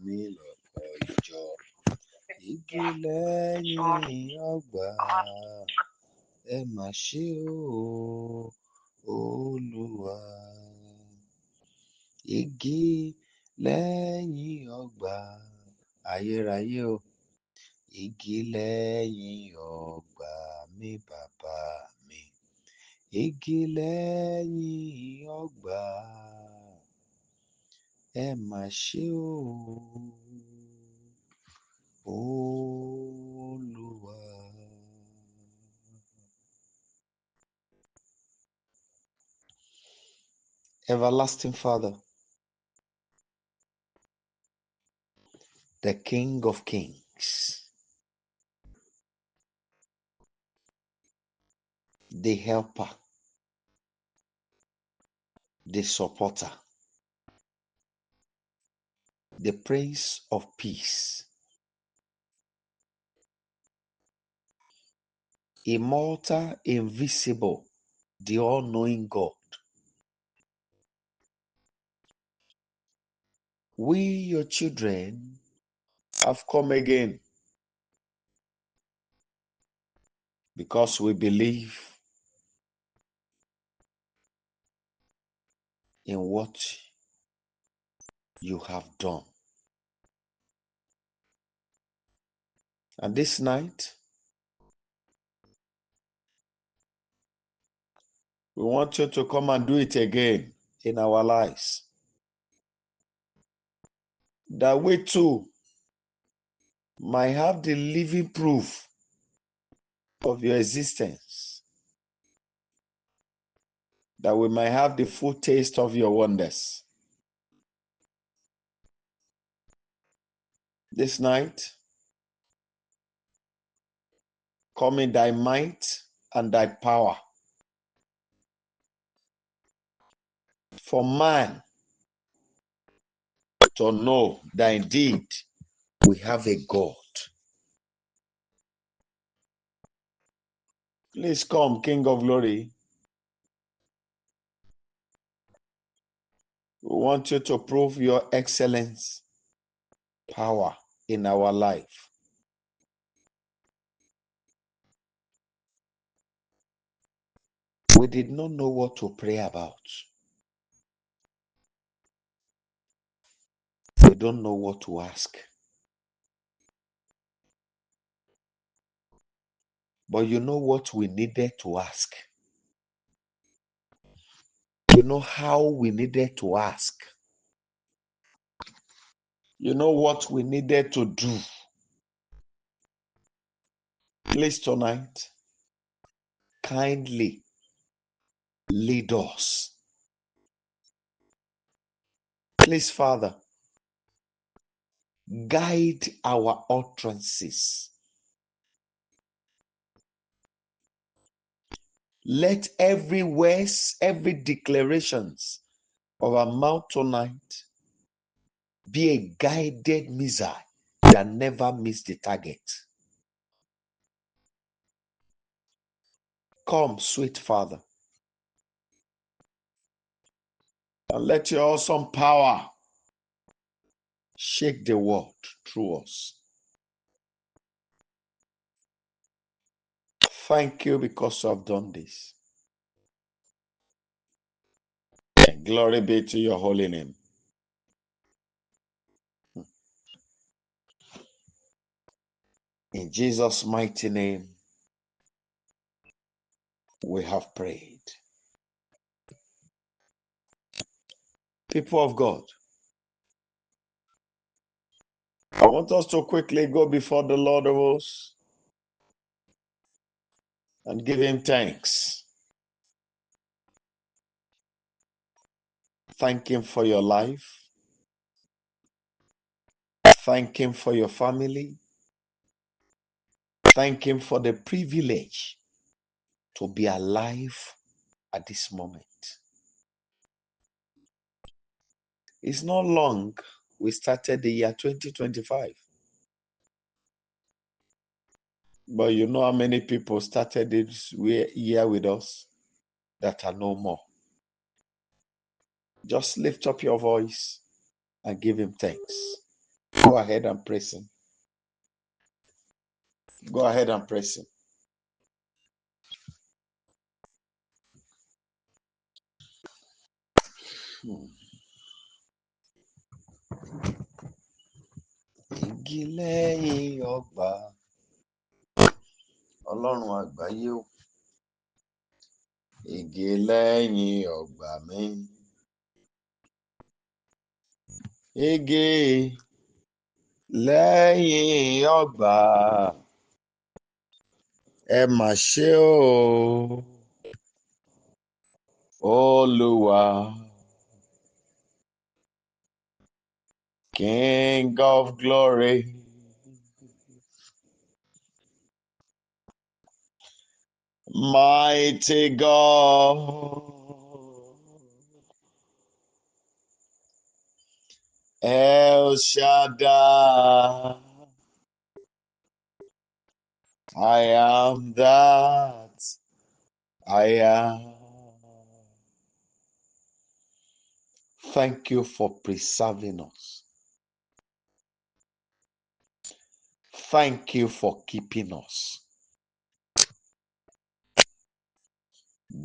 mi lọ́pọ̀ ìjọ. Igi lẹ́yìn ọgbà, ẹ mà ṣe o, Olúwa. Igi lẹ́yìn ọgbà, ayérayé o. Igi lẹ́yìn ọgbà mi bàbá mi. Igi lẹ́yìn ọgbà, ẹ mà ṣe o, Olúwa. Everlasting Father, the King of Kings, the helper, the supporter, the Prince of Peace, immortal, invisible, the all-knowing God. We, your children, have come again because we believe in what you have done. And this night, we want you to come and do it again in our lives. That we too might have the living proof of your existence. That we might have the full taste of your wonders. This night, come in thy might and thy power. For man to know that indeed we have a God. Please come, King of Glory. We want you to prove your excellence, power in our life. We did not know what to pray about. We don't know what to ask. But you know what we needed to ask. You know how we needed to ask. You know what we needed to do. Please tonight, kindly lead us. Please, Father, guide our utterances. Let every words, every declarations of our mouth tonight be a guided missile that never miss the target. Come, sweet Father, and let your awesome power shake the world through us. Thank you because you have done this. And glory be to your holy name. In Jesus' mighty name, we have prayed. People of God, I want us to quickly go before the Lord of hosts and give him thanks. Thank him for your life. Thank him for your family. Thank him for the privilege to be alive at this moment. It's not long we started the year 2025. But you know how many people started this year with us that are no more. Just lift up your voice and give him thanks. Go ahead and praise him. Go ahead and praise him. Igi lẹ́yìn ọgbà Ọlọ́run àgbáyé o. Igi lẹ́yìn ọgbà mi. Igi lẹ́yìn ọgbà. Ẹ mà ṣe o. Olúwa. King of glory. Mighty God. El Shaddai. I am that I am. Thank you for preserving us. Thank you for keeping us.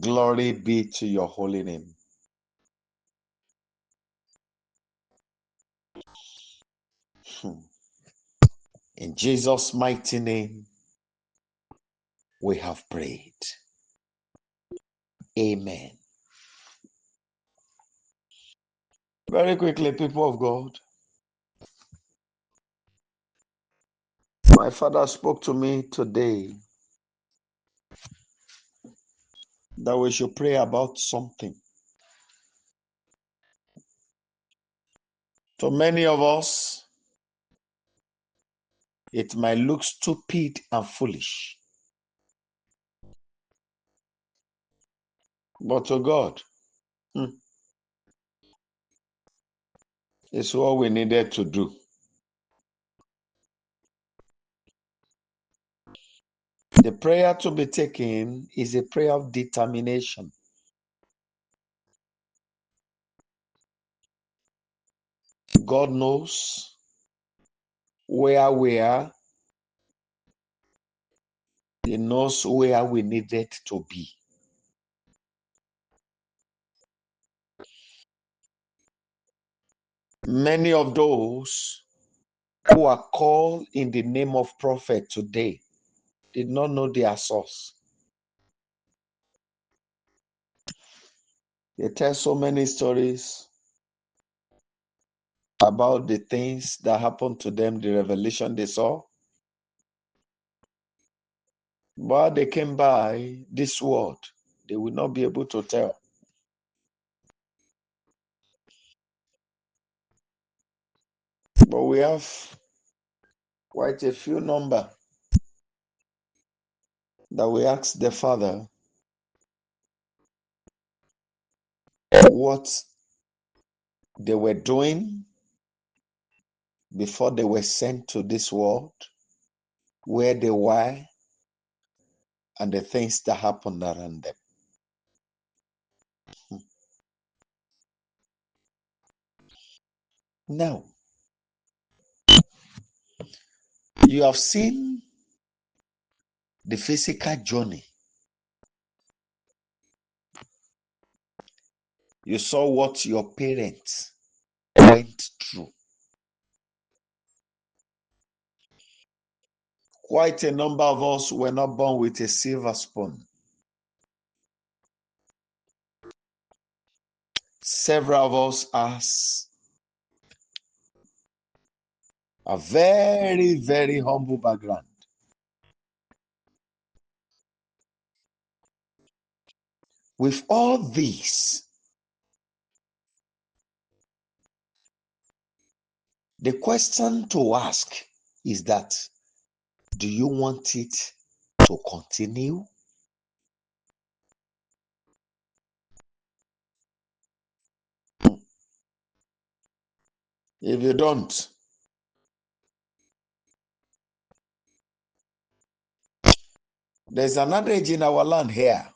Glory be to your holy name. In Jesus' mighty name, we have prayed. Amen. Very quickly, people of God, my father spoke to me today that we should pray about something. To many of us, it might look stupid and foolish. But to God, it's what we needed to do. The prayer to be taken is a prayer of determination. God knows where we are. He knows where we needed to be. Many of those who are called in the name of prophet today did not know their source. They tell so many stories about the things that happened to them, the revelation they saw. But they came by this word, they will not be able to tell. But we have quite a few number that we ask the Father what they were doing before they were sent to this world, where they were, and the things that happened around them. Now, you have seen the physical journey. You saw what your parents went through. Quite a number of us were not born with a silver spoon. Several of us has a very, very humble background. With all this, the question to ask is that, do you want it to continue? If you don't, there's an adage in our land here.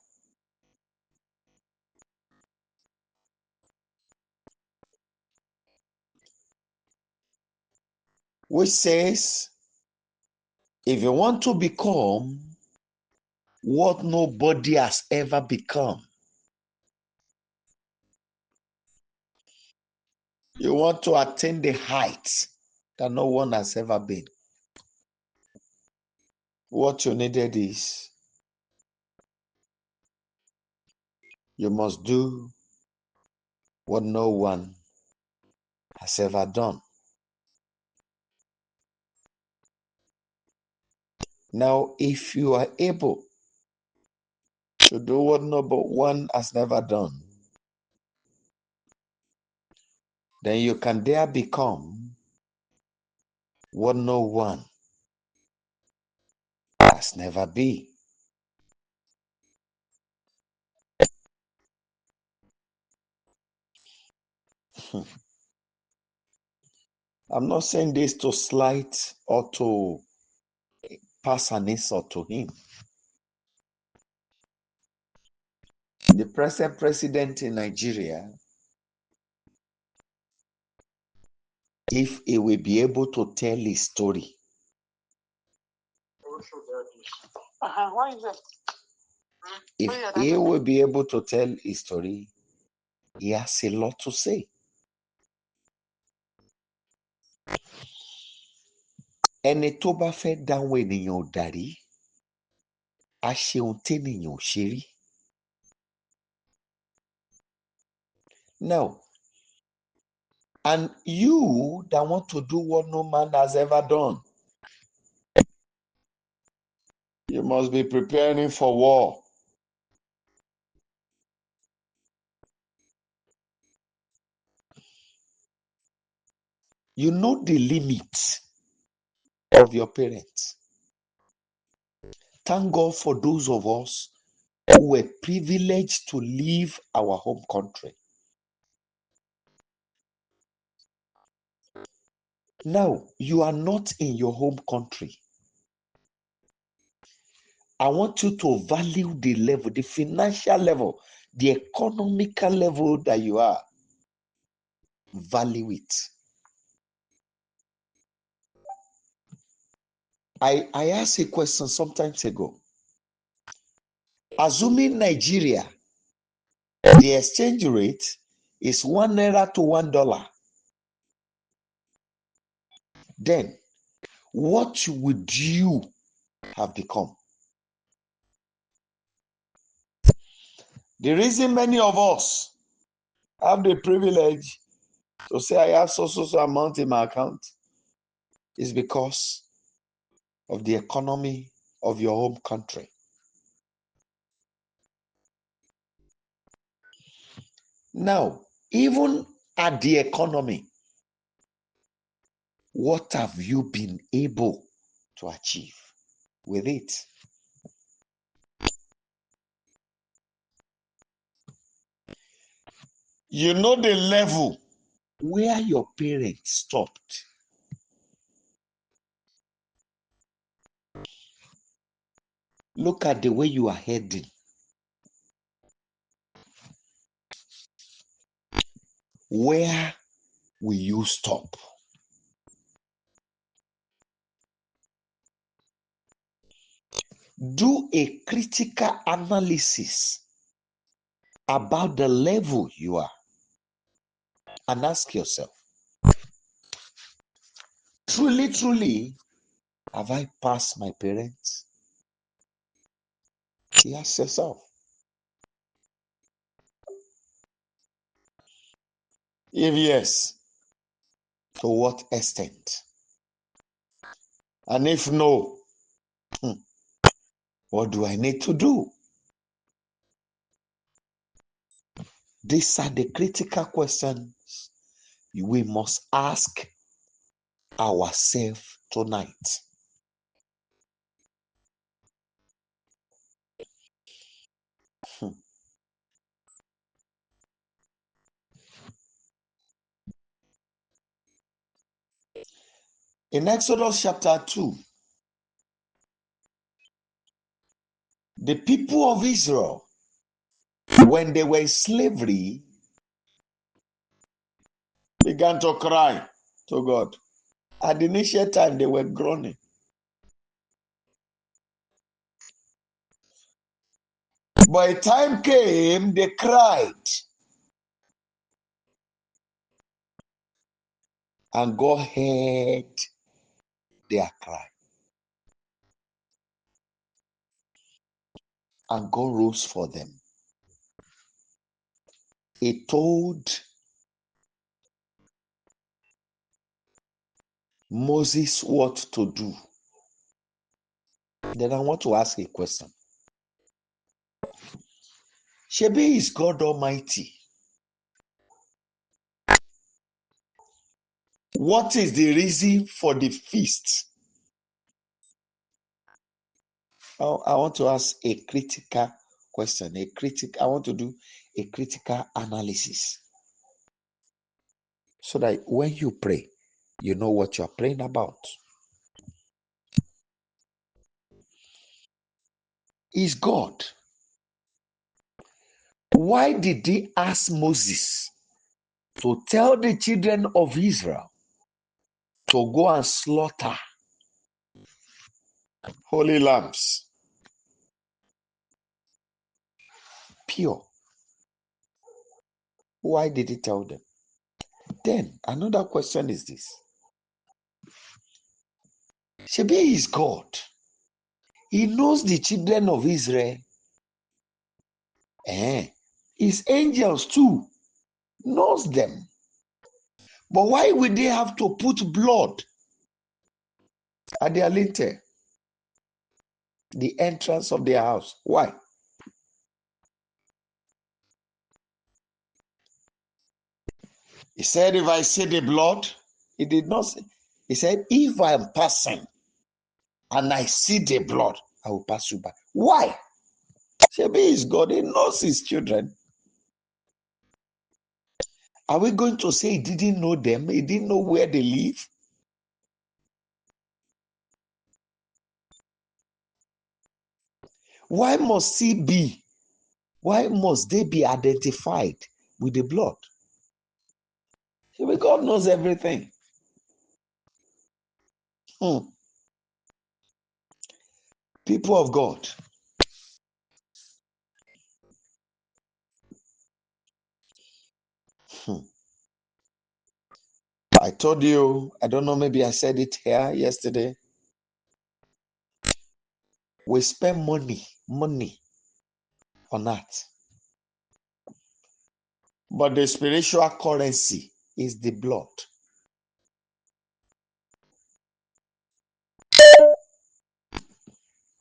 which says, if you want to become what nobody has ever become, you want to attain the heights that no one has ever been, what you needed is you must do what no one has ever done. Now, if you are able to do what no one has never done, then you can dare become what no one has never been. I'm not saying this to slight or to pass an insult to him. The present president in Nigeria, if he will be able to tell his story, if he will be able to tell his story, he has a lot to say. Ẹni tó bá fẹ́ dáhùn ènìyàn ò dàrí, á ṣe ohun ténìyàn ò ṣe rí. Now, and you that want to do what no man has ever done, you must be preparing for war. You know the limits of your parents. Thank God for those of us who were privileged to leave our home country. Now, you are not in your home country. I want you to value the level, the financial level, the economical level that you are. Value it. I asked a question sometimes ago. Assuming Nigeria, the exchange rate is 1 naira to $1, then what would you have become? The reason many of us have the privilege to say I have so amount in my account is because of the economy of your home country. Now, even at the economy, what have you been able to achieve with it? You know the level where your parents stopped. Look at the way you are heading. Where will you stop? Do a critical analysis about the level you are and ask yourself, truly, have I passed my parents? Ask yourself. If yes, to what extent? And if no, what do I need to do? These are the critical questions we must ask ourselves tonight. In Exodus chapter 2, the people of Israel, when they were in slavery, began to cry to God. At the initial time, they were groaning. But a time came, they cried. And God heard their cry. And God rose for them. He told Moses what to do. Then I want to ask a question. Shebi is God Almighty. What is the reason for the feast? I want to ask a critical question. I want to do a critical analysis. So that when you pray, you know what you're praying about. Is God. Why did he ask Moses to tell the children of Israel to go and slaughter holy lambs? Pure. Why did he tell them? Then another question is this. Shebi is God. He knows the children of Israel. His angels too knows them. But why would they have to put blood at their lintel, the entrance of their house? Why? He said, if I see the blood, he did not say. He said, if I am passing and I see the blood, I will pass you by. Why? Shebi is God. He knows his children. Are we going to say he didn't know them? He didn't know where they live? Why must he be? Why must they be identified with the blood? Shebi God knows everything. People of God. I told you, I don't know, maybe I said it here yesterday. We spend money on that. But the spiritual currency is the blood.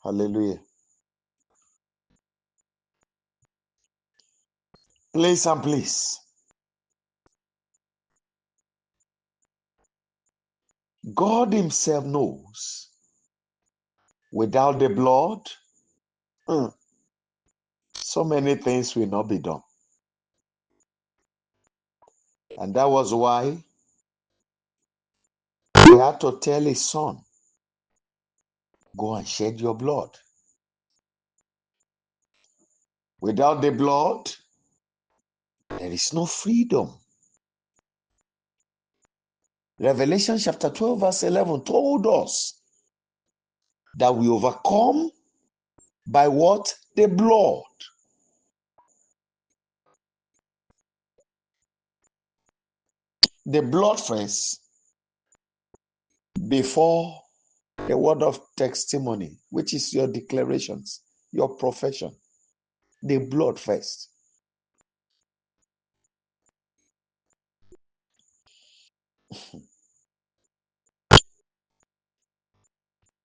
Hallelujah. Please and please. God himself knows without the blood, so many things will not be done. And that was why he had to tell his son, go and shed your blood. Without the blood, there is no freedom. Revelation chapter 12 verse 11 told us that we overcome by what? The blood. The blood first before the word of testimony, which is your declarations, your profession. The blood first.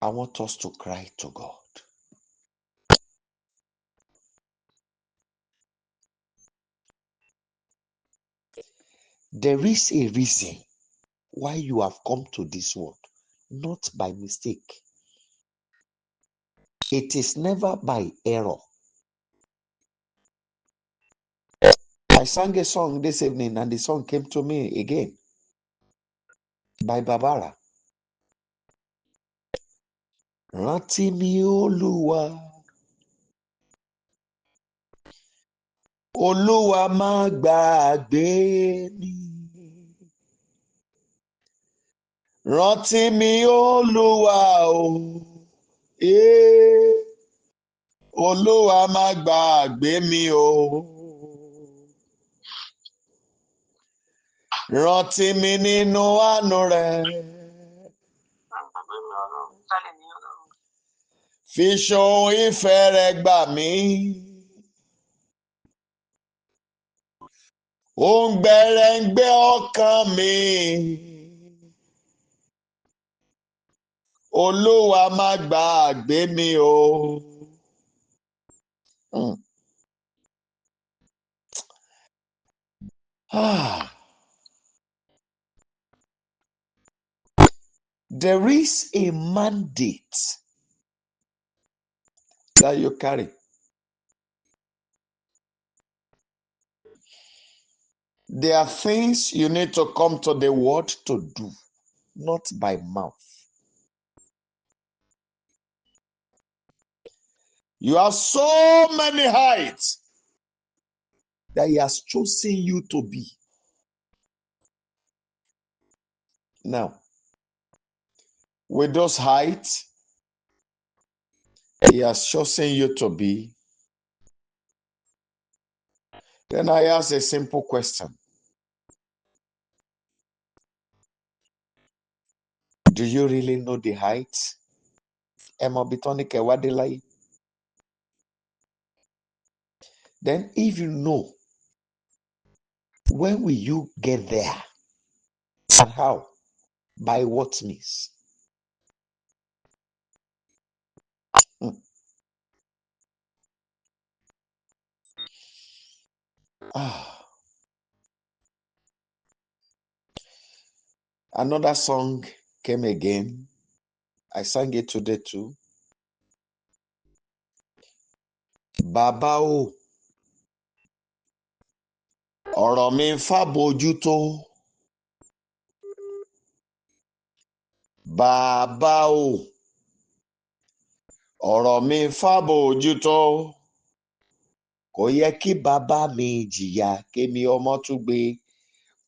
I want us to cry to God. There is a reason why you have come to this world, not by mistake. It is never by error. I sang a song this evening and the song came to me again by Barbara. Rántí mi Olúwa, Olúwa má gbàgbé mi. Rántí mi Olúwa o. Eh. Olúwa má gbàgbé mi o. Rántí mi nínú àánú rẹ̀. Fi ṣohun ìfẹ́ rẹ̀ gbà mí. Òǹgbẹ̀rẹ̀ ń gbé ọkàn mi. Olúwa má gbàgbé mi o. There is a mandate that you carry. There are things you need to come to the word to do, not by mouth. You have so many heights that He has chosen you to be. Now, with those heights He has chosen you to be, then I ask a simple question. Do you really know the heights? Then if you know, when will you get there? And how? By what means? Another song came again. I sang it today too. Bàbá o, ọ̀rọ̀ mi ń fàbójútó. Bàbá o, ọ̀rọ̀ mi ń fàbójútó. Kò yẹ kí bàbá mi jìyà kémi ọmọ tún gbé.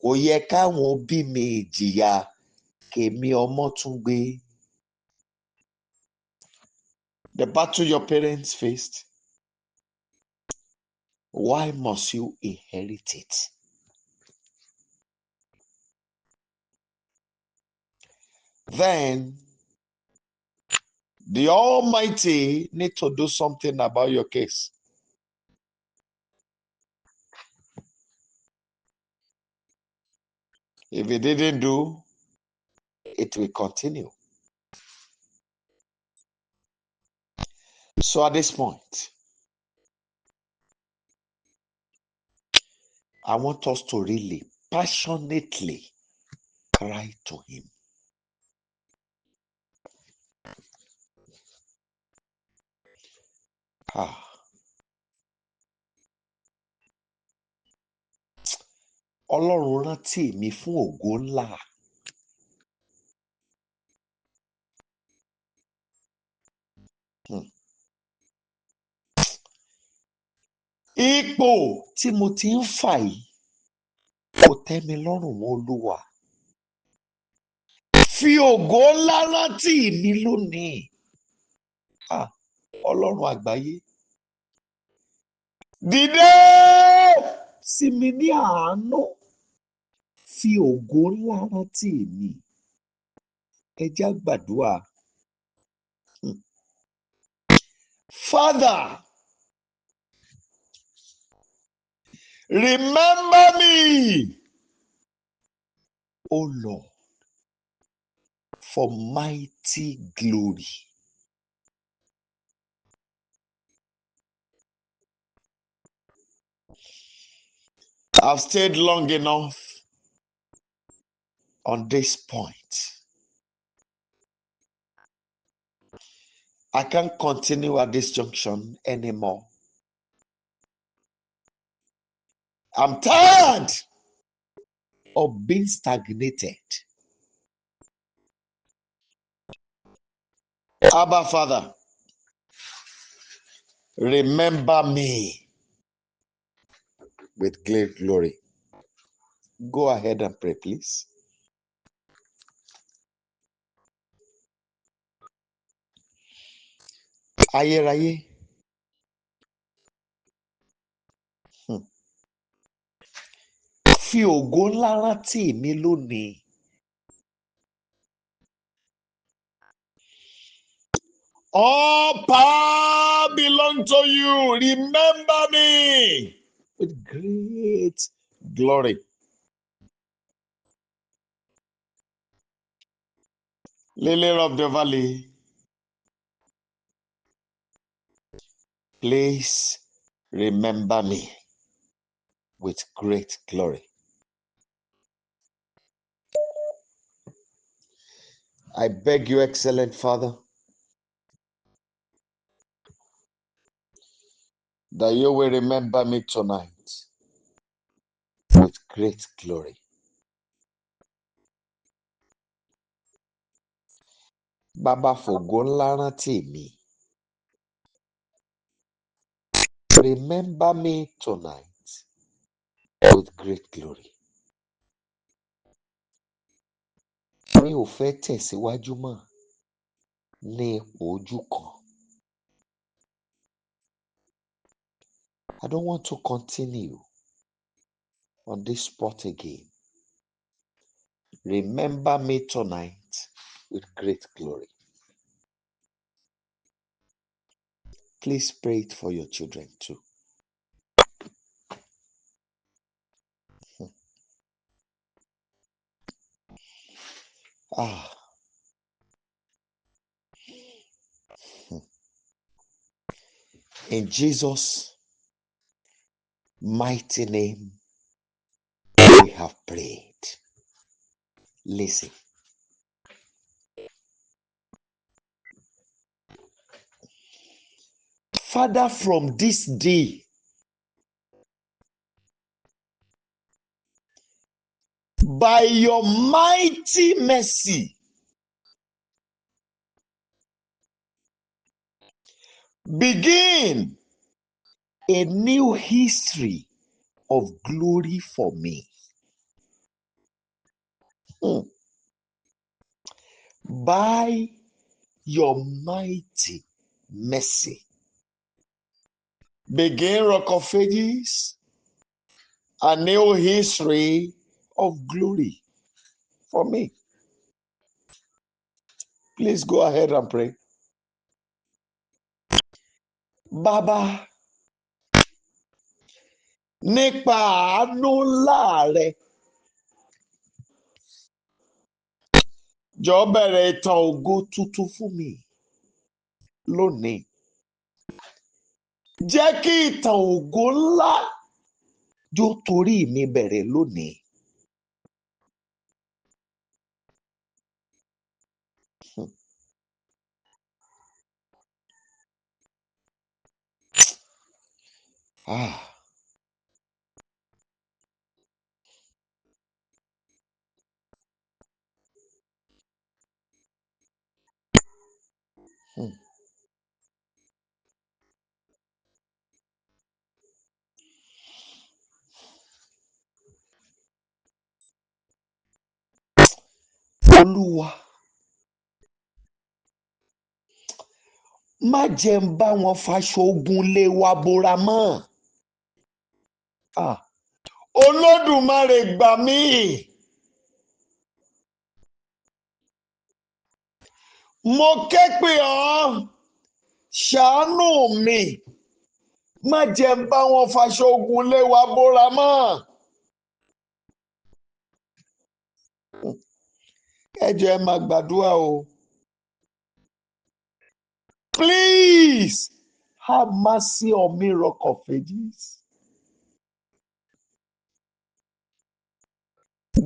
Kò yẹ káwọn òbí mi jìyà kémi ọmọ tún gbé. The battle your parents faced, why must you inherit it? Then the Almighty need to do something about your case. If He didn't do, it will continue. So at this point, I want us to really passionately cry to Him. Ọlọ́run rántí mi fún ògo ńlá. Ipò tí mo ti ń fà yìí kò tẹ́ mi lọ́rùn mọ́ Olúwa. Fi ògo ńlá rántí mi lónìí. Ọlọ́run àgbáyé. Dìde sí mi ní àánú. Fi ògo ńlá rántí mi. Ẹ jẹ́ á gbàdúrà. Father, remember me, O Lord, for mighty glory. I've stayed long enough on this point. I can't continue at this junction anymore. I'm tired of being stagnated. Abba Father, remember me with great glory. Go ahead and pray, please. Ayérayé. Fi ògo ńlá rántí mi lónìí. All power belongs to you. Remember me with great glory. Lily of the valley, please remember me with great glory. I beg you, excellent Father, that you will remember me tonight with great glory. Baba fògo ńlá rántí mi. Remember me tonight with great glory. Mi ò fẹ́ tẹ̀síwájú mọ́ ní ipò ojú kan. I don't want to continue on this spot again. Remember me tonight with great glory. Please pray it for your children too. In Jesus' mighty name, we have prayed. Listen. Father, from this day, by your mighty mercy, begin a new history of glory for me. By your mighty mercy, begin, Rock of Ages, a new history of glory for me. Please go ahead and pray. Baba, nípa àánú ńlá rẹ, jọ̀ọ́ bẹ̀rẹ̀ ìtàn ògo tuntun fún mi lónìí. Jẹ́ kí ìtàn ògo ńlá jó torí mi bẹ̀rẹ̀ lónìí. Olúwa, má jẹ́ ń bá wọn faṣọ ogun lé wa bora mọ́. Olódùmarè gbà mí. Mo ké pè ọ́, ṣàánú mi. Má jẹ́ ń bá wọn faṣọ ogun lé wa bora mọ́. Ẹ jọ̀ọ́ ẹ máa gbàdúrà o. Please have mercy on me, Rock of Ages.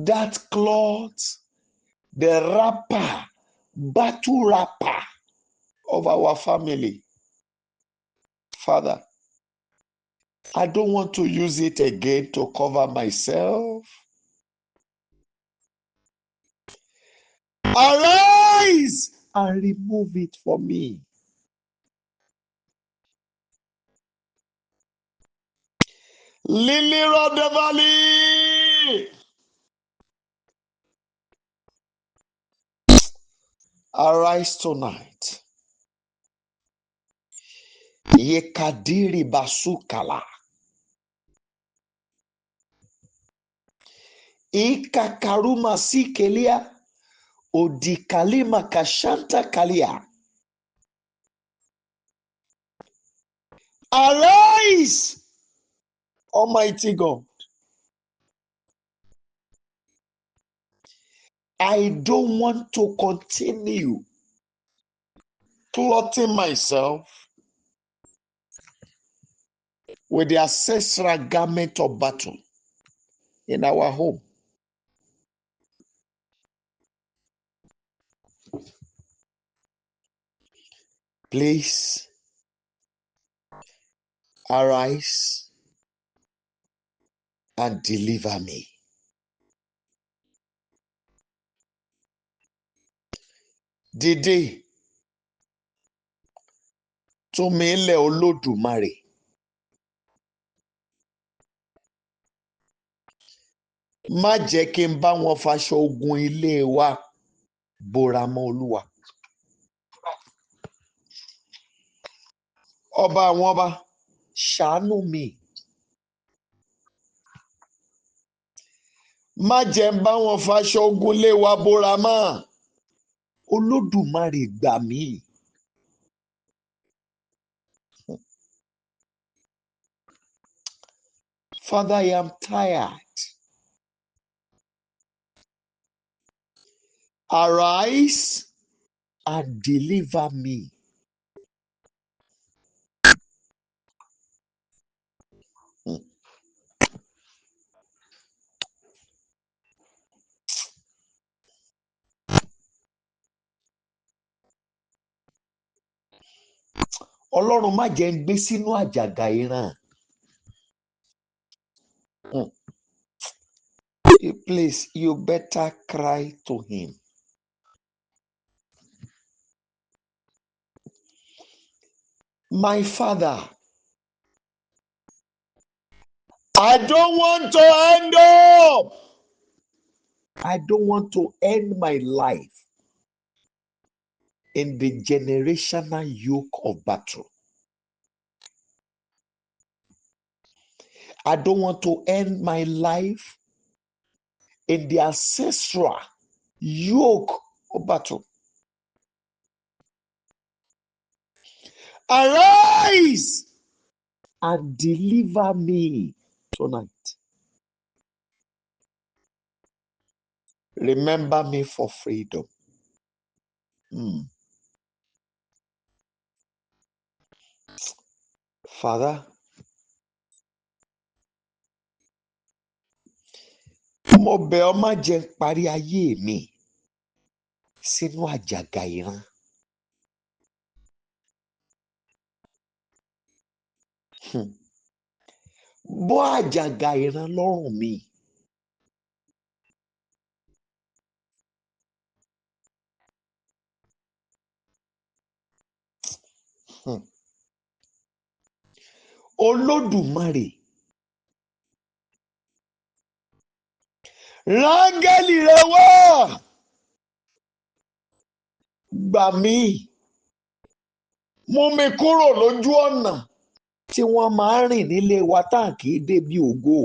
That cloth, the wrapper, battle wrapper of our family. Father, I don't want to use it again to cover myself. Arise and remove it for me. Lily of the valley, arise tonight. Yekadiri basukala. Ikakaruma sikelia. Odikalima kashanta kalia. Arise, Almighty God. I don't want to continue clothing myself with the ancestral garment of battle in our home. Please arise and deliver me. Dìde tú mi lẹ̀ Olódùmarè. Má jẹ́ kí n bá wọn faṣọ ogun ilé wa bora mọ́ Olúwa. Ọba àwọn ọba, ṣàánú mi. Má jẹ́ n bá wọn faṣọ ogun ilé wa bora mọ́. Olódùmarè gbà mí. Father, I am tired. Arise and deliver me. Ọlọ́run má jẹ́ ń gbé sínú àjàgà ìran. Please, you better cry to him. My Father, I don't want to end up. I don't want to end my life in the generational yoke of battle. I don't want to end my life in the ancestral yoke of battle. Arise and deliver me tonight. Remember me for freedom. Father, mo bẹ̀ ọ́ má jẹ́ n parí ayé mi sínú àjàgà ìran. Bọ́ àjàgà ìran lọ́rùn mi. Olódùmarè, rángẹ́lì rẹ wá. Gbà mí. Mú mi kúrò lójú ọ̀nà tí wọ́n máa ń rìn nílé wa tá kì í débi ògo.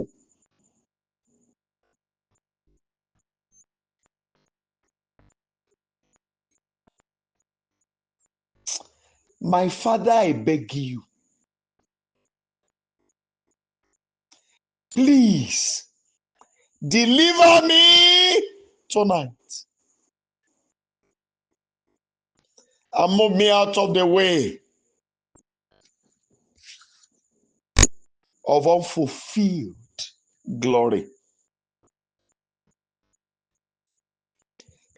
My Father, I beg you. Please, deliver me tonight. And move me out of the way of unfulfilled glory.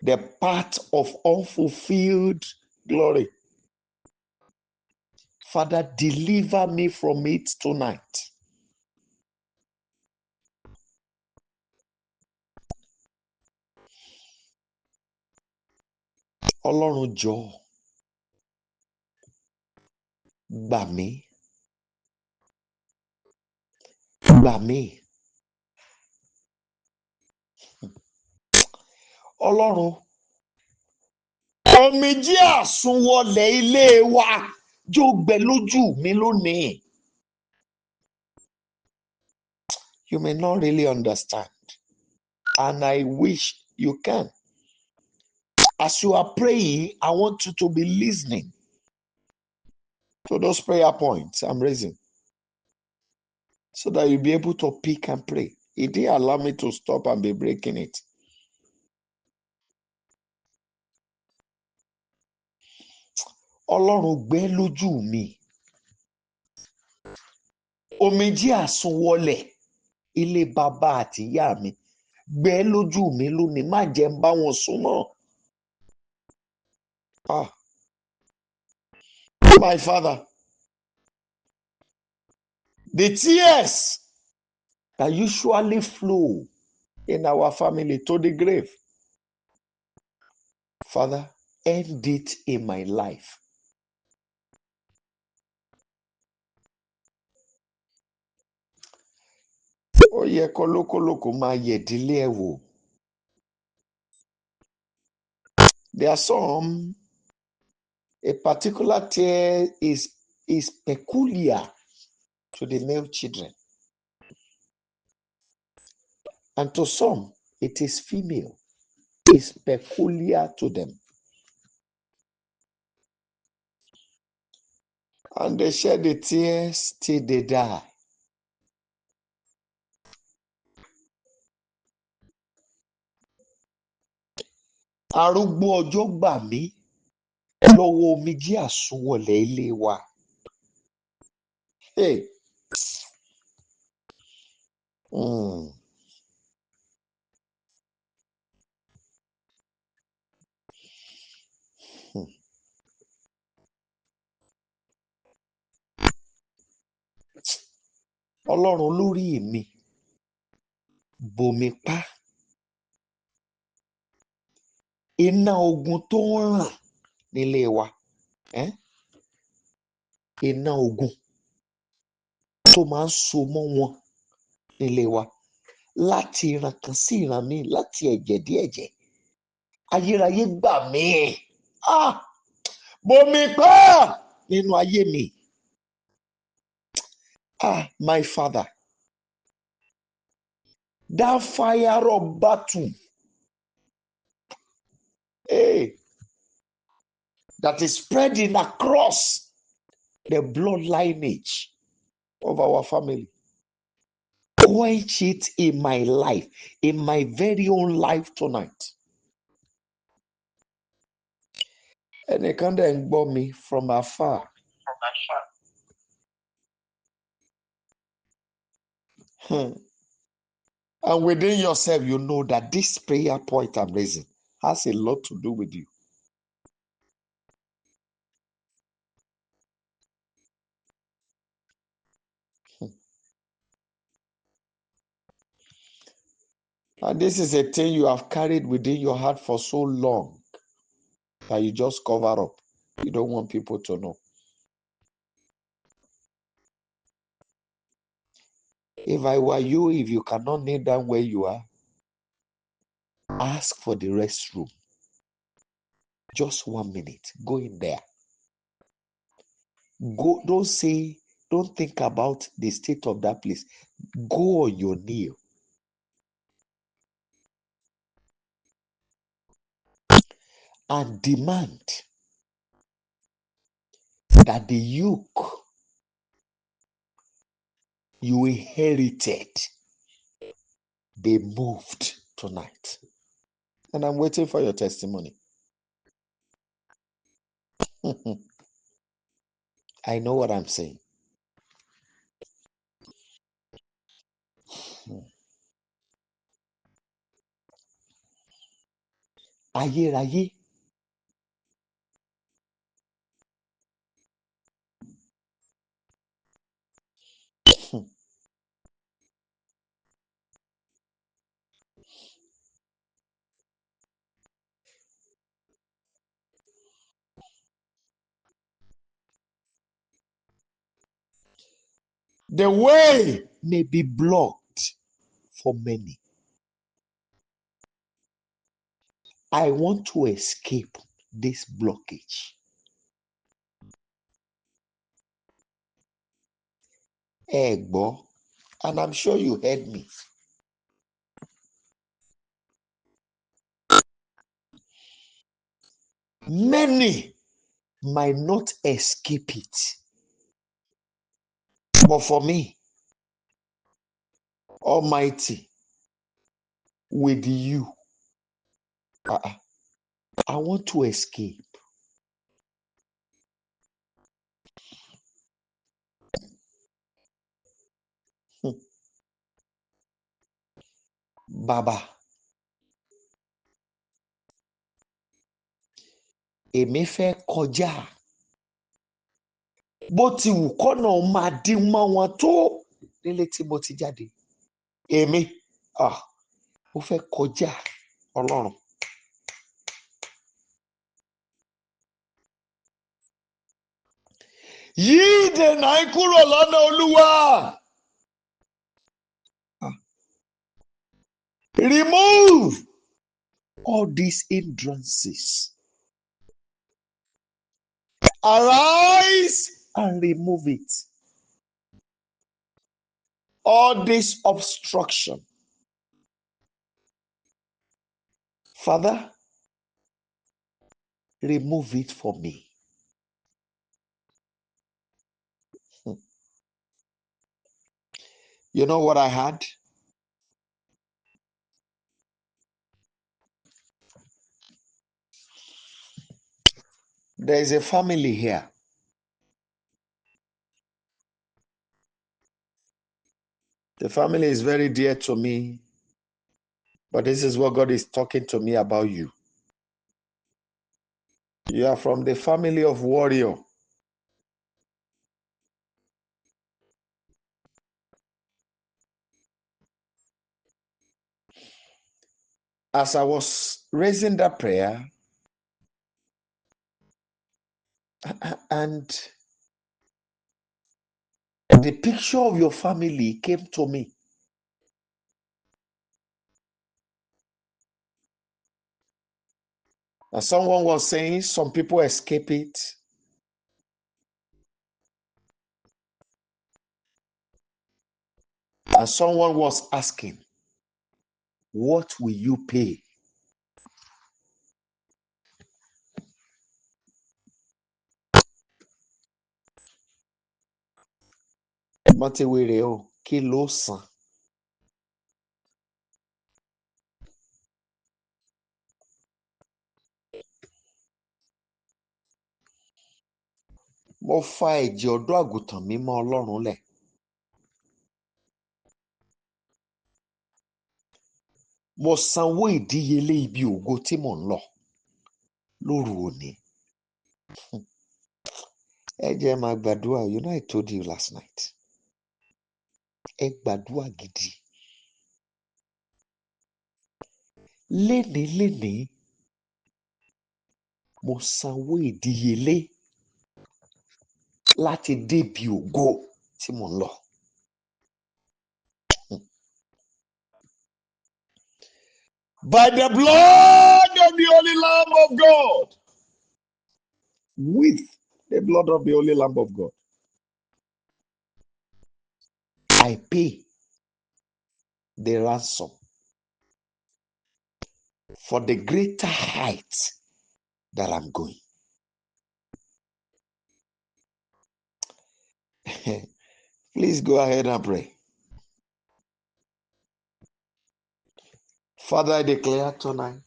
The path of unfulfilled glory. Father, deliver me from it tonight. Ọlọ́run jọ̀ọ́, gbà mí. Gbà mí. Ọlọ́run, omijé àsùnwọ̀lẹ̀ ilé wa Jó gbẹ lójú mi lónìí. You may not really understand, and I wish you can. As you are praying, I want you to be listening to those prayer points I'm raising, so that you'll be able to pick and pray. It didn't allow me to stop and be breaking it. Ọlọ́run gbẹ́ lójú mi. Omijé àsunwọlẹ̀ ilé bàbá àti ìyá mi. Gbẹ́ lójú mi lónìí, má jẹ́ n bá wọn súnmọ́. My Father, the tears that usually flow in our family to the grave, Father, end it in my life. Ó yẹ kólókólókó máa yẹ̀dílé ẹ̀ wò. There are some, a particular tear is peculiar to the male children, and to some it is female. It's peculiar to them, and they shed the tears till they die. Arúgbó ọjọ́ gbà mí lọ́wọ́ omijé àsunwọlẹ̀ ilé wa. Hey. Ọlọ́run lórí mi, bòmí pa. Iná ogun tó ń ràn nílé wa. Iná ogun tó máa ń so mọ́ wọn nílé wa. Láti ìran kan sí ìran míì, láti ẹ̀jẹ̀ dé ẹ̀jẹ̀. Ayérayé gbà mí. Bòmí pa nínú ayé mi. My Father, that fire of battle, that is spreading across the blood lineage of our family, quench it in my life, in my very own life tonight. Ẹnìkan dẹ̀ ń gbọ́ mi from afar. And within yourself, you know that this prayer point I'm raising has a lot to do with you. And this is a thing you have carried within your heart for so long that you just cover up. You don't want people to know. If I were you, if you cannot kneel down where you are, ask for the restroom. Just 1 minute. Go in there. Go. Don't think about the state of that place. Go on your knee and demand that the yoke you inherited be moved tonight. And I'm waiting for your testimony. I know what I'm saying. Ayérayé. The way may be blocked for many. I want to escape this blockage. ẹ gbọ́, and I'm sure you heard me. Many might not escape it, but for me, Almighty, with you, I want to escape. Bàbá, èmi fẹ́ kọjá bó ti wù kọ́nà máa dín mọ́ wọn tó nílé tí mo ti jáde. Èmi, mo fẹ́ kọjá Ọlọ́run. Yí ìdènà kúrò lọ́nà Olúwa. Remove all these hindrances. Arise and remove it. All this obstruction. Father, remove it for me. You know what I had? There is a family here. The family is very dear to me, but this is what God is talking to me about you. You are from the family of warrior. As I was raising that prayer, and the picture of your family came to me. And someone was saying some people escape it. And someone was asking, what will you pay? Mọ́tíwèrè o, kí ló san? Mo fa ẹ̀jẹ̀ ọ̀dọ́ àgùntàn mímọ́ Ọlọ́run lẹ̀. Mo sanwó ìdíyelé ibi ògo tí mò ń lọ lóru òní. Ẹ jẹ́ máa gbàdúrà. You know I told you last night. Ẹ gbàdúrà gidi. Lénìí, mo sanwó ìdíyelé láti débi ògo tí mò ń lọ. By the blood of the Holy Lamb of God. With the blood of the Holy Lamb of God. I pay the ransom for the greater height that I'm going. Please go ahead and pray. Father, I declare tonight,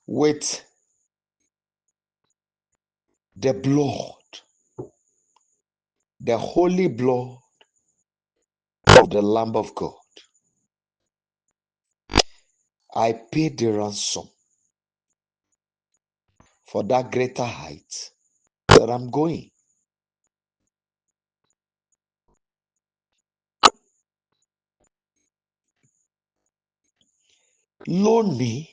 with the blood, the holy blood of the Lamb of God, I pay the ransom for that greater height that I'm going. Lónìí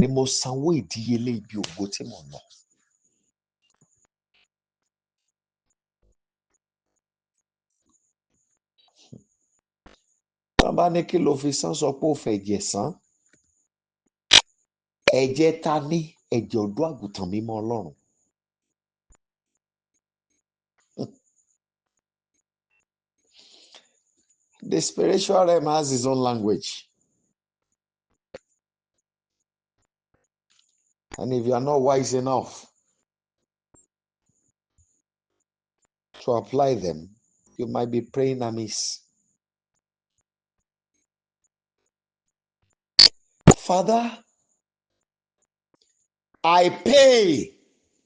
ni mo sanwó ìdíyelé ibi ògo tí mò ń lọ. Tán bá ní kí ló fi san, sọ pé ó fẹ̀jẹ̀ san. Ẹ̀jẹ̀ ta ní ẹ̀jẹ̀ ọ̀dọ́ àgùntàn mímọ́ Ọlọ́run. The spiritual realm has his own language. And if you are not wise enough to apply them, you might be praying amiss. Father, I pay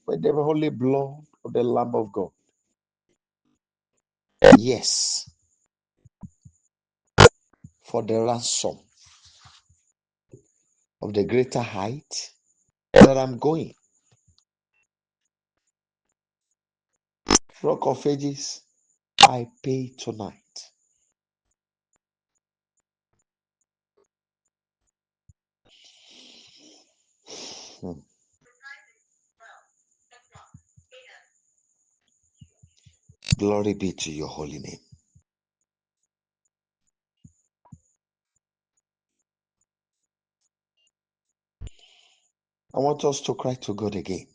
with the holy blood of the Lamb of God. Yes, for the ransom of the greater height that I'm going. Rock of Ages, I pay tonight. Glory be to your holy name. I want us to cry to God again.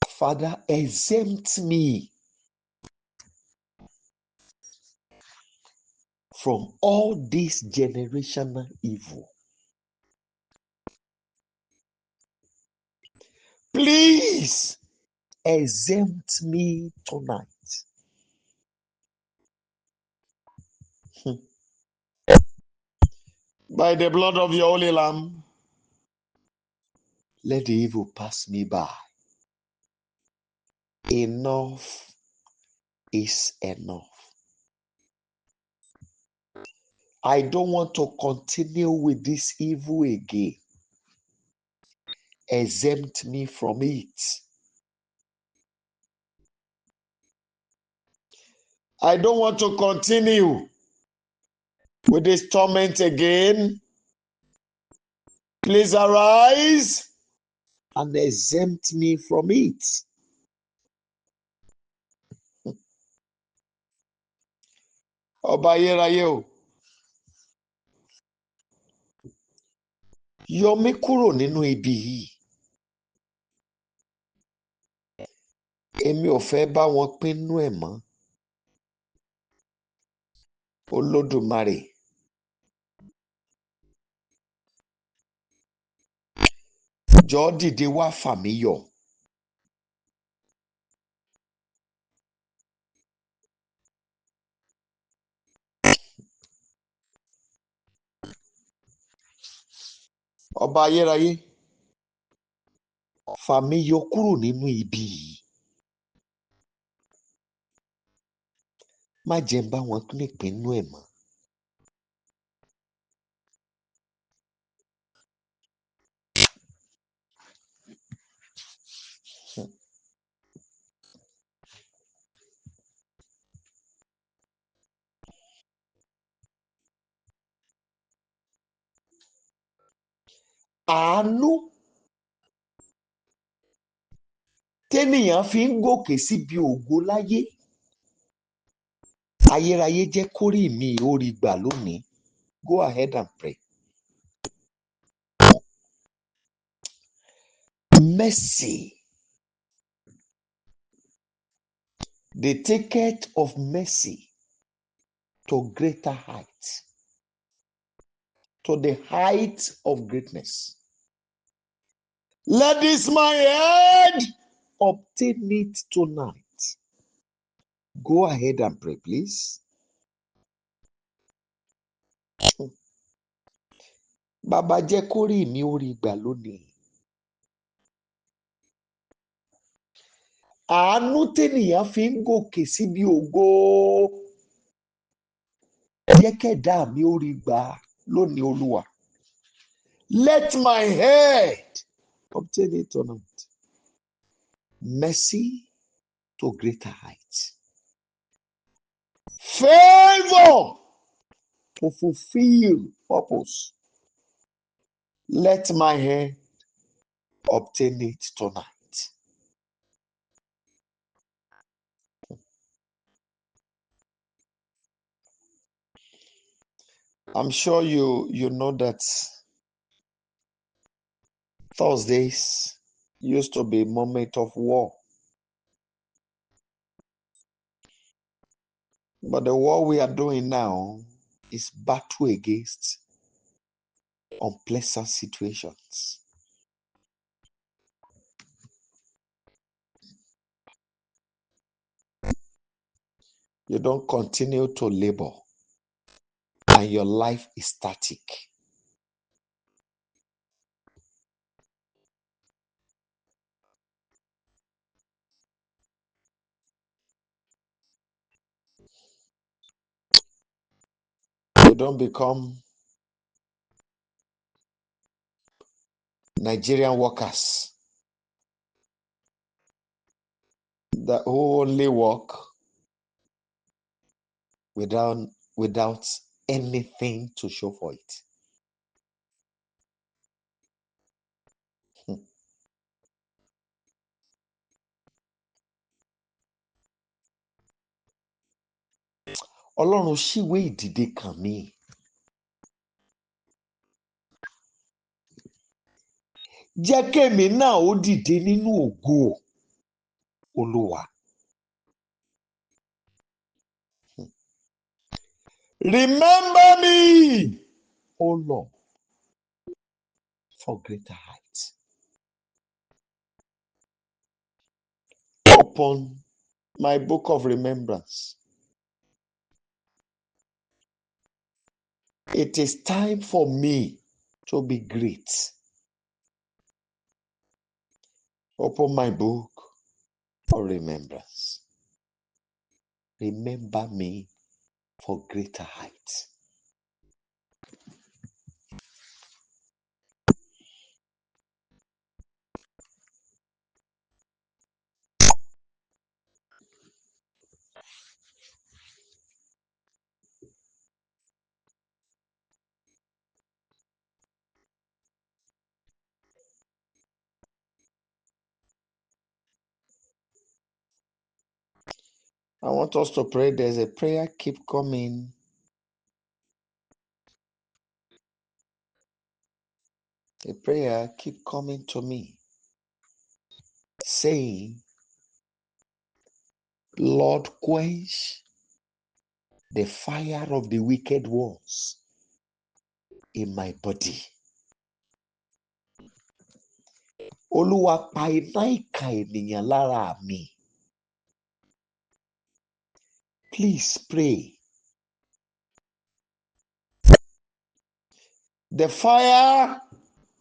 Father, exempt me from all this generational evil. Please exempt me tonight. By the blood of your holy Lamb, let the evil pass me by. Enough is enough. I don't want to continue with this evil again. Exempt me from it. I don't want to continue with this torment again. Please arise and exempt me from it. Ọba ayérayé o, yọ mí kúrò nínú ibi yìí. Èmi ò fẹ́ bá wọn pínú ẹ̀ mọ́. Olódùmarè, jọ̀ọ́ dìde wá fà mí yọ. Ọba ayérayé, fà mí yọ kúrò nínú ibi yìí. Má jẹ́ n bá wọn nípìnú ẹ̀ mọ́. Àánú ténìyàn fi ń gòkè síbi ògo láyé. Ayérayé jẹ́ kórì mi ó rí gbà lónìí. Go ahead and pray. Mercy, the ticket of mercy to greater heights, to the height of greatness. Let this my head obtain it tonight. Go ahead and pray, please. Bàbá jẹ́ kórì mi ó rí gbà lónìí. Àánú ténìyàn fi ń gòkè síbi ògo. Jẹ́ kẹ́dá mi ó rí gbà lónìí Olúwa. Let my head obtain it tonight. Mercy to greater heights. Favor to fulfill purpose. Let my head obtain it tonight. I'm sure you know that Thursdays used to be a moment of war. But the war we are doing now is battle against unpleasant situations. You don't continue to labor and your life is static. You don't become Nigerian workers that who only work without anything to show for it. Ọlọ́run ṣíwé ìdìde kàn mí. Jẹ́ kémi náà ó dìde nínú ògo Olúwa. Remember me, O Lord, for greater heights. Upon my book of remembrance, it is time for me to be great. Upon my book of remembrance, remember me for greater heights. I want us to pray. There's a prayer keep coming. A prayer keep coming to me, saying, Lord, quench the fire of the wicked ones in my body. Olúwa pa iná ìkà ènìyàn lára mi. Please pray. The fire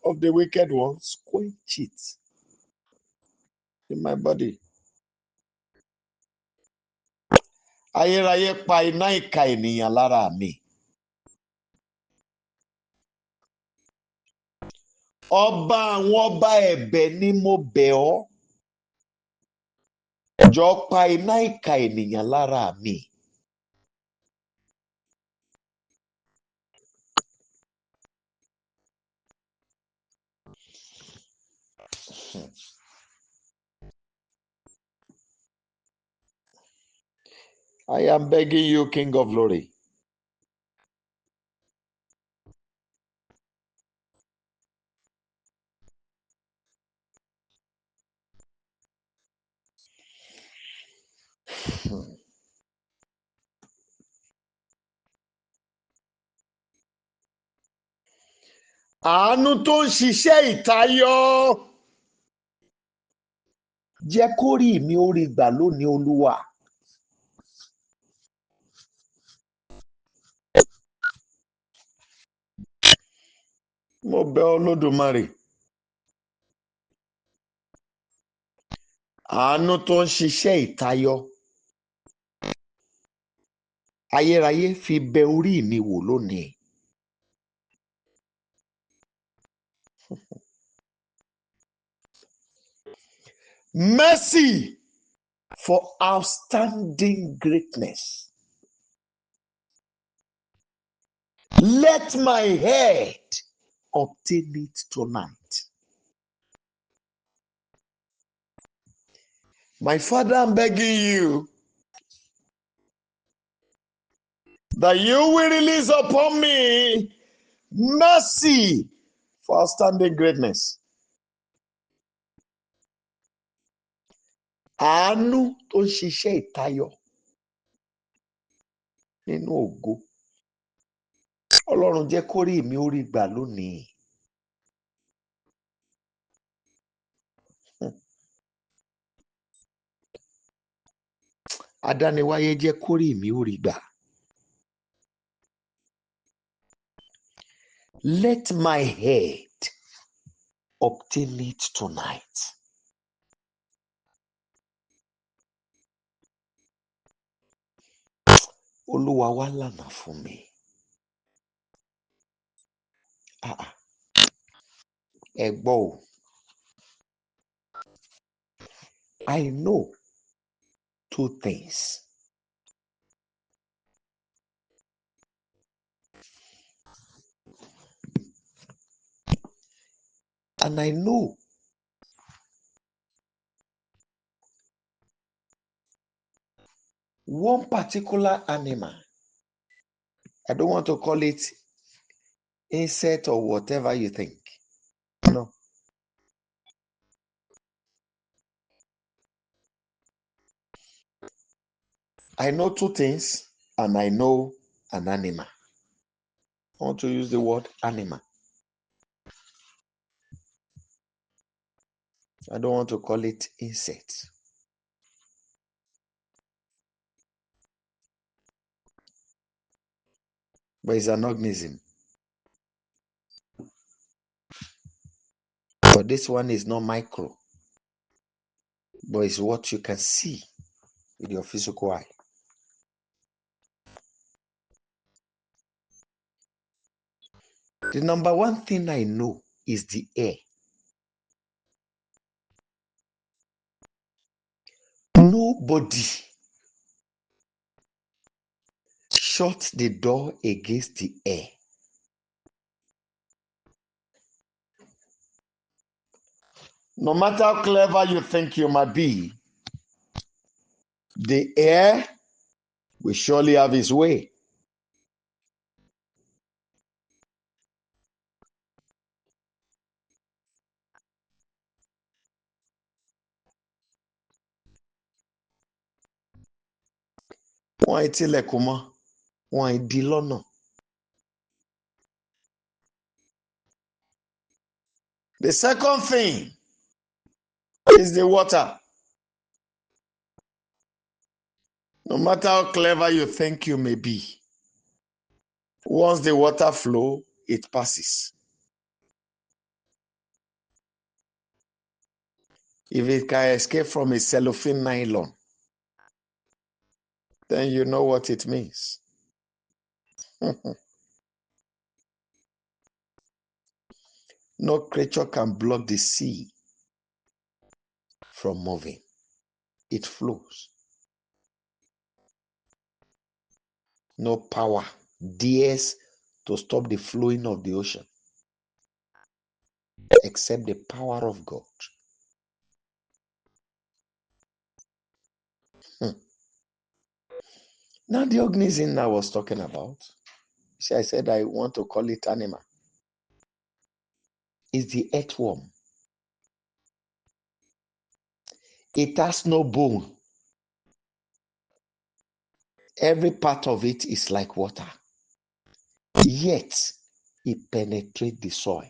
of the wicked ones, quench it in my body. Ayérayé pa iná ìkà ènìyàn lára mi. Ọba àwọn ọba ẹ̀bẹ̀ ni mo bẹ̀ ọ́. Jọ̀ọ́ pa iná ìkà ènìyàn lára mi. I am begging you, King of Glory. Àánú tó ń ṣiṣẹ́ ìtayọ. Jẹ́ kó rí mi ó rí gbà lónìí, Olúwa. Mo bẹ̀ ọ́ Olódùmarè. Àánú tó ń ṣiṣẹ́ ìtayọ. Ayérayé fi bẹ orí mi wò lónìí. Mercy for outstanding greatness. Let my head obtain it tonight. My Father, I'm begging you. that you will release upon me mercy for outstanding greatness. Àánú tó ń ṣiṣẹ́ ìtayọ nínú ògo. Ọlọ́run jẹ́ kó rí mi ó rí gbà lónìí. Adániwáyé jẹ́ kó rí mi ó rí gbà. Let my head obtain it tonight. Olúwa wá lànà fún mi. Ẹ gbọ́ o. I know two things. And I know one particular animal. I don't want to call it insect or whatever you think. No. I know two things and I know an animal. I want to use the word animal. I don't want to call it insect. But it's an organism. But this one is not micro. But it's what you can see with your physical eye. The number one thing I know is the air. Nobody shut the door against the air. No matter how clever you think you might be, the air will surely have its way. Wọ́n tilẹ̀kùn mọ́, wọ́n di lọ́nà. The second thing is the water. No matter how clever you think you may be, once the water flows, it passes. If it can escape from a cellophane nylon, then you know what it means. No creature can block the sea from moving. It flows. No power dares to stop the flowing of the ocean except the power of God. Now the organism I was talking about, see, I said I want to call it animal, is the earthworm. It has no bone. Every part of it is like water. Yet, it penetrates the soil.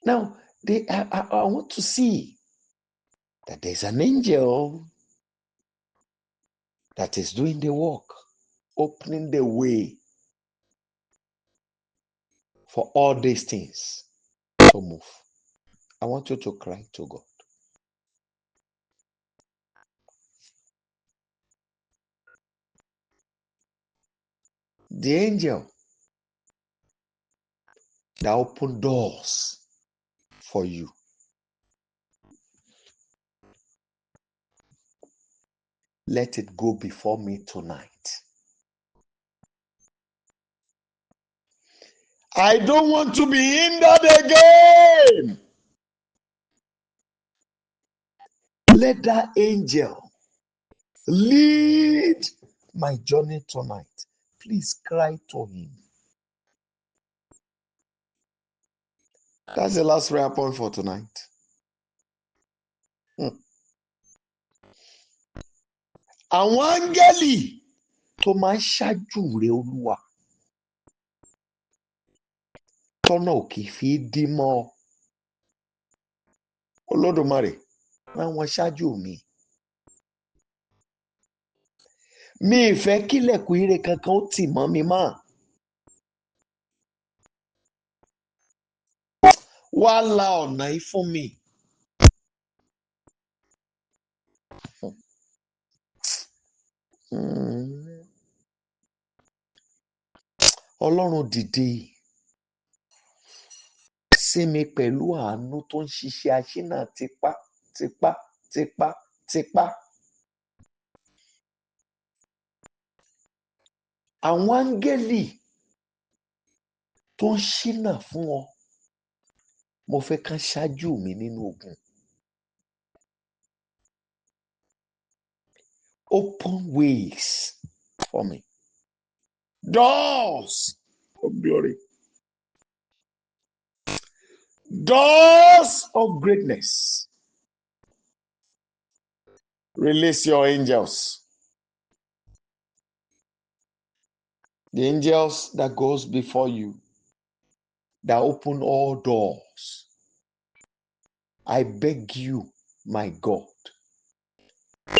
Now, I want to see that there's an angel that is doing the work, opening the way for all these things to move. I want you to cry to God. The angel that opened doors for you. Let it go before me tonight. I don't want to be hindered again. Let that angel lead my journey tonight. Please cry to him. That's the last prayer point for tonight. Àwọn áńgẹ́lì tó máa ń ṣáájú rẹ Olúwa tọ́nà òkè fi dí mọ́ ọ. Olódùmarè rán wọn ṣáájú mi. Mi ì fẹ́ kílẹ̀kùn ire kankan ó tì mọ́ mi mọ́. Wá la ọ̀nà yìí fún mi. Ọlọ́run dìde sí mi pẹ̀lú àánú tó ń ṣiṣẹ́ aṣínà tipá. Àwọn áńgẹ́lì tó ń ṣínà fún ọ, mo fẹ́ kán ṣáájú mi nínú ogun. Open ways for me. Doors of glory. Doors of greatness. Release your angels. The angels that goes before you, that open all doors. I beg you, my God,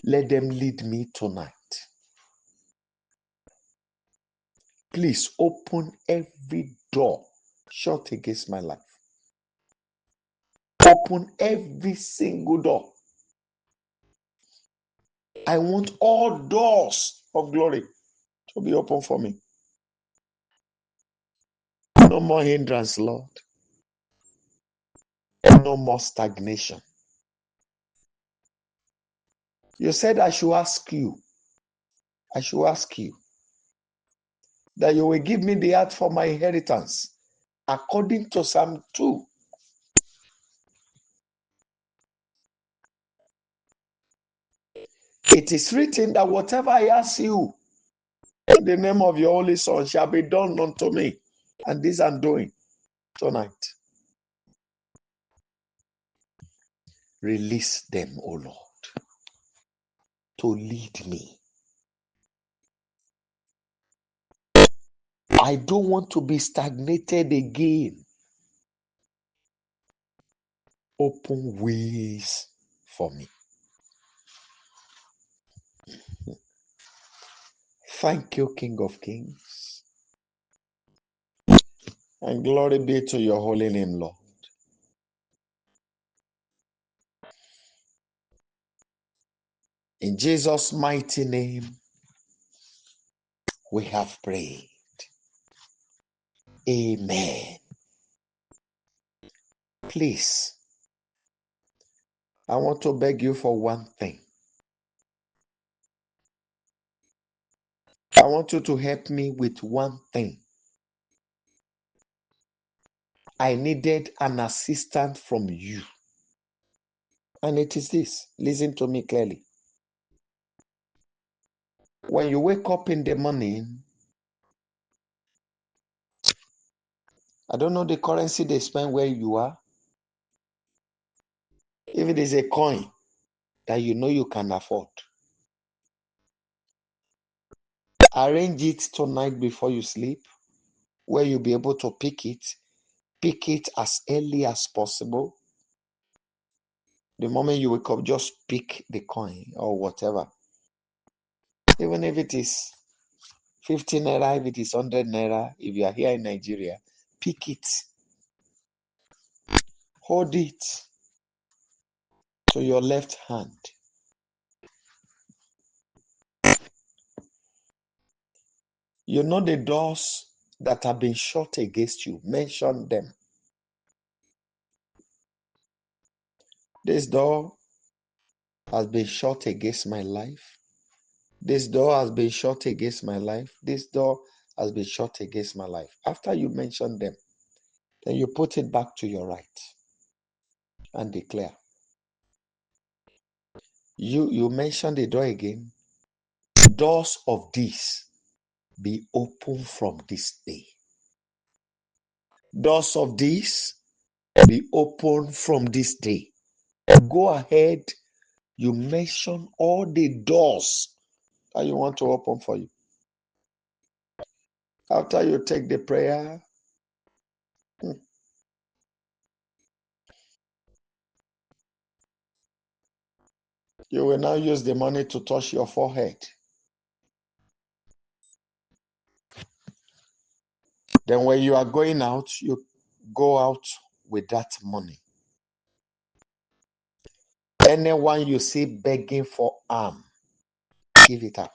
let them lead me tonight. Please open every door shut against my life. Open every single door. I want all doors of glory to be open for me. No more hindrance, Lord. No more stagnation. You said I should ask you that you will give me the earth for my inheritance, according to Psalm 2. It is written that whatever I ask you in the name of your Holy Son shall be done unto me. And this I'm doing tonight. Release them, O Lord, to lead me. I don't want to be stagnated again. Open ways for me. Thank you, King of Kings. And glory be to your holy name, Lord. In Jesus' mighty name, we have prayed. Amen. Please, I want to beg you for one thing. I want you to help me with one thing. I needed an assistant from you. And it is this. Listen to me clearly. When you wake up in the morning, I don't know the currency they spend where you are. If it is a coin that you know you can afford, arrange it tonight before you sleep, where you'll be able to pick it. Pick it as early as possible. The moment you wake up, just pick the coin or whatever. Even if it is 50 naira, if it is 100 naira, if you are here in Nigeria, pick it. Hold it to your left hand. You know the doors that have been shut against you. Mention them. This door has been shut against my life. This door has been shut against my life. This door has been shut against my life. After you mention them, then you put it back to your right and declare, You mentioned the door again. Doors of this be open from this day. Doors of this be open from this day. Go ahead. You mention all the doors that you want to open for you. After you take the prayer, you will now use the money to touch your forehead. Then when you are going out, you go out with that money. Anyone you see begging for alms, give it out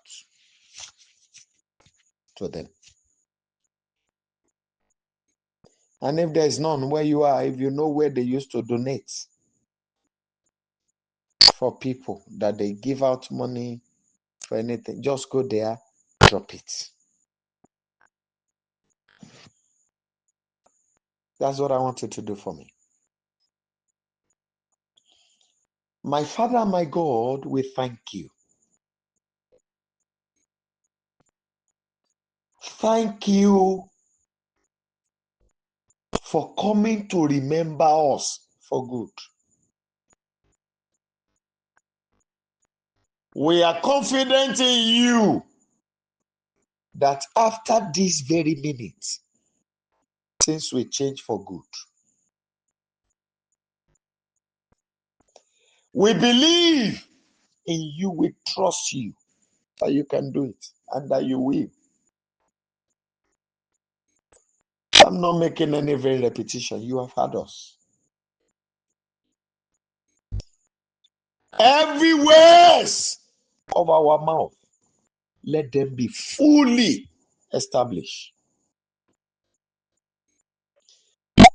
to them. And if there is none where you are, if you know where they used to donate for people, that they give out money for anything, just go there, drop it. That's what I want you to do for me. My Father, my God, we thank you. Thank you for coming to remember us for good. We are confident in you that after this very minute, things will change for good. We believe in you, we trust you that you can do it and that you will. I'm not making any vain repetition. You have had us. Every words of our mouth, let them be fully established.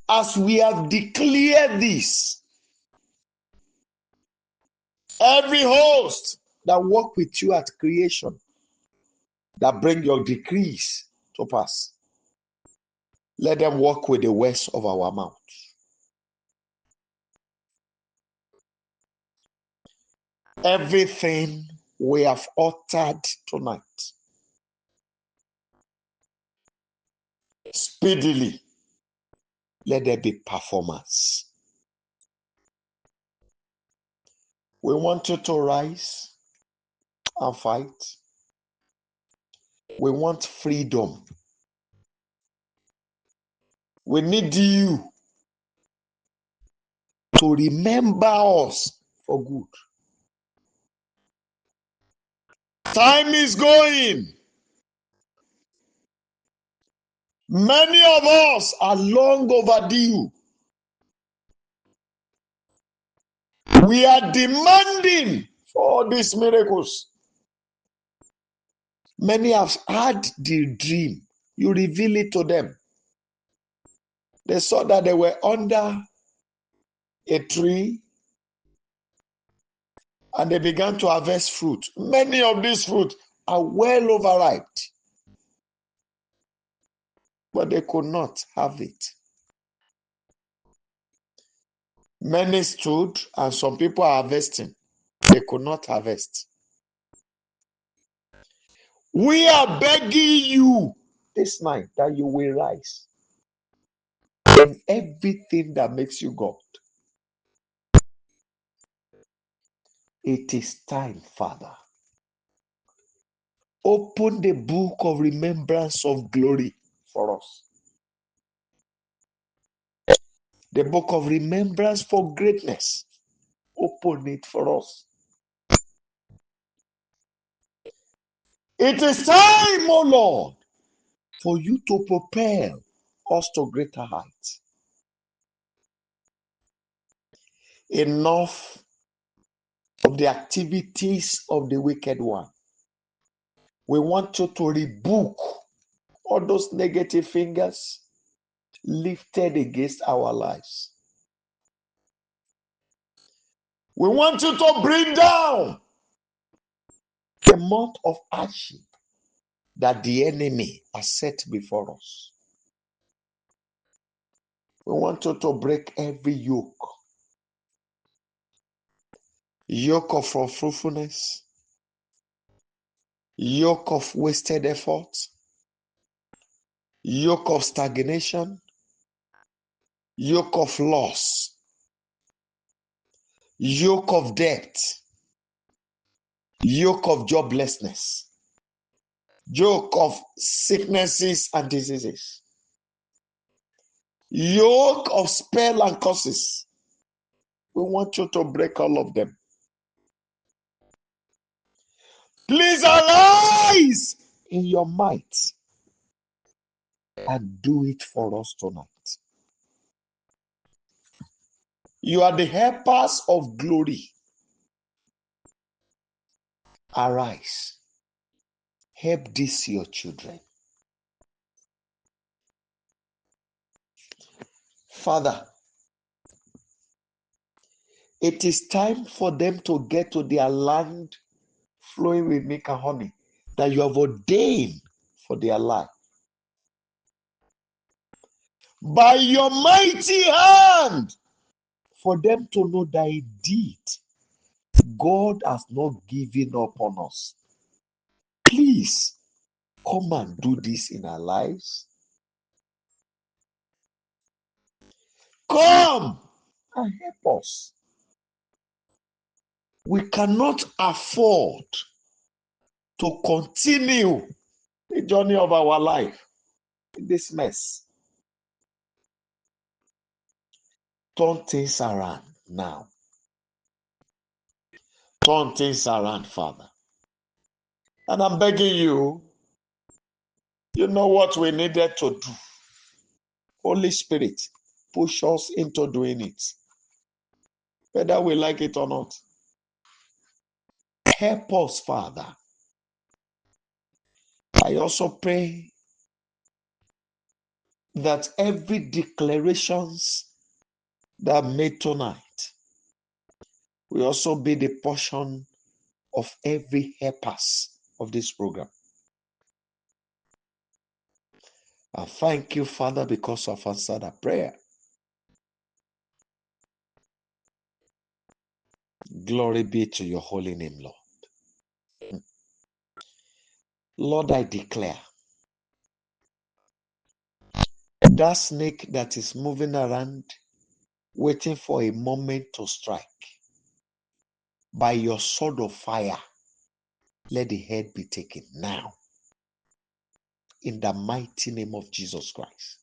As we have declared this, every host that work with you at creation, that bring your decrees to pass, let them work with the words of our mouth. Everything we have uttered tonight, speedily, let there be performance. We want you to rise and fight. We want freedom. We need you to remember us for good. Time is going. Many of us are long overdue. We are demanding for all these miracles. Many have had the dream. You reveal it to them. They saw that they were under a tree and they began to harvest fruit. Many of these fruit are well overripe, but they could not have it. Many stood and some people are harvesting. They could not harvest. We are begging you this night that you will rise in everything that makes you God. It is time, Father. Open the book of remembrance of glory for us. The book of remembrance for greatness. Open it for us. It is time, O Lord, for you to propel us to greater heights. Enough of the activities of the wicked one. We want you to rebuke all those negative fingers lifted against our lives. We want you to bring down the month of hardship that the enemy has set before us. We want you to break every yoke. yoke of unfruitfulness, yoke of wasted effort, yoke of stagnation, yoke of loss, yoke of debt, yoke of joblessness, yoke of sicknesses and diseases, yoke of spell and curses. We want you to break all of them. Please arise in your might and do it for us tonight. You are the helpers of glory. Arise. Help these your children. Father, it is time for them to get to their land flowing with milk and honey that you have ordained for their life. By your mighty hand, for them to know that indeed God has not given up on us. Please come and do this in our lives. Come and help us. We cannot afford to continue the journey of our life in this mess. Turn things around now. Turn things around, Father. And I'm begging you, you know what we needed to do. Holy Spirit, push us into doing it. Whether we like it or not. Help us, Father. I also pray that every declarations that are made tonight will also be the portion of every helpers of this program. I thank you, Father, because of answered our prayer. Glory be to your holy name, Lord. Lord, I declare that snake that is moving around, waiting for a moment to strike, by your sword of fire, let the head be taken now. In the mighty name of Jesus Christ.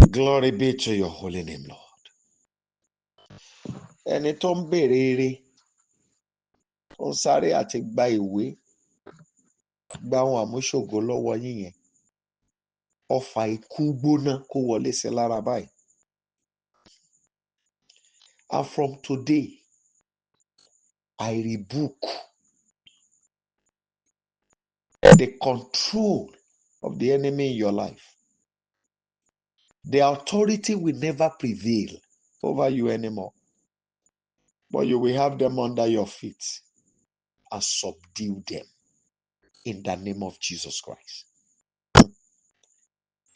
Glory be to your holy name, Lord. Ẹni tó ń béèrè ire, tó ń sáré àti gba ìwé, gba ohun àmúṣògo lọ́wọ́ yín yẹn, ọfà ikú gbóná kó wọlé sí lára báyìí. And from today, I rebuke the control of the enemy in your life. The authority will never prevail over you anymore. But you will have them under your feet and subdue them in the name of Jesus Christ.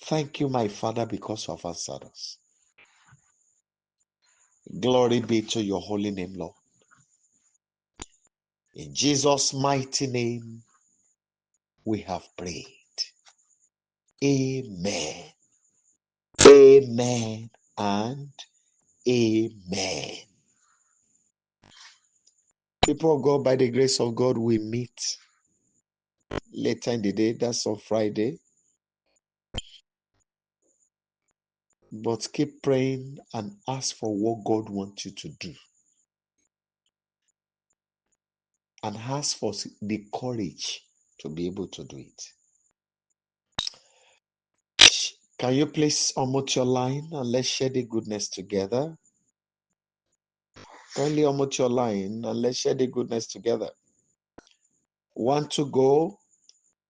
Thank you, my Father, because of answered us. Glory be to your holy name, Lord. In Jesus' mighty name, we have prayed. Amen. Amen and amen. People of God, by the grace of God, we meet later in the day. That's on Friday. But keep praying and ask for what God wants you to do. And ask for the courage to be able to do it. Can you please unmute your line and let's share the goodness together? Kindly unmute your line and let's share the goodness together. Want to go?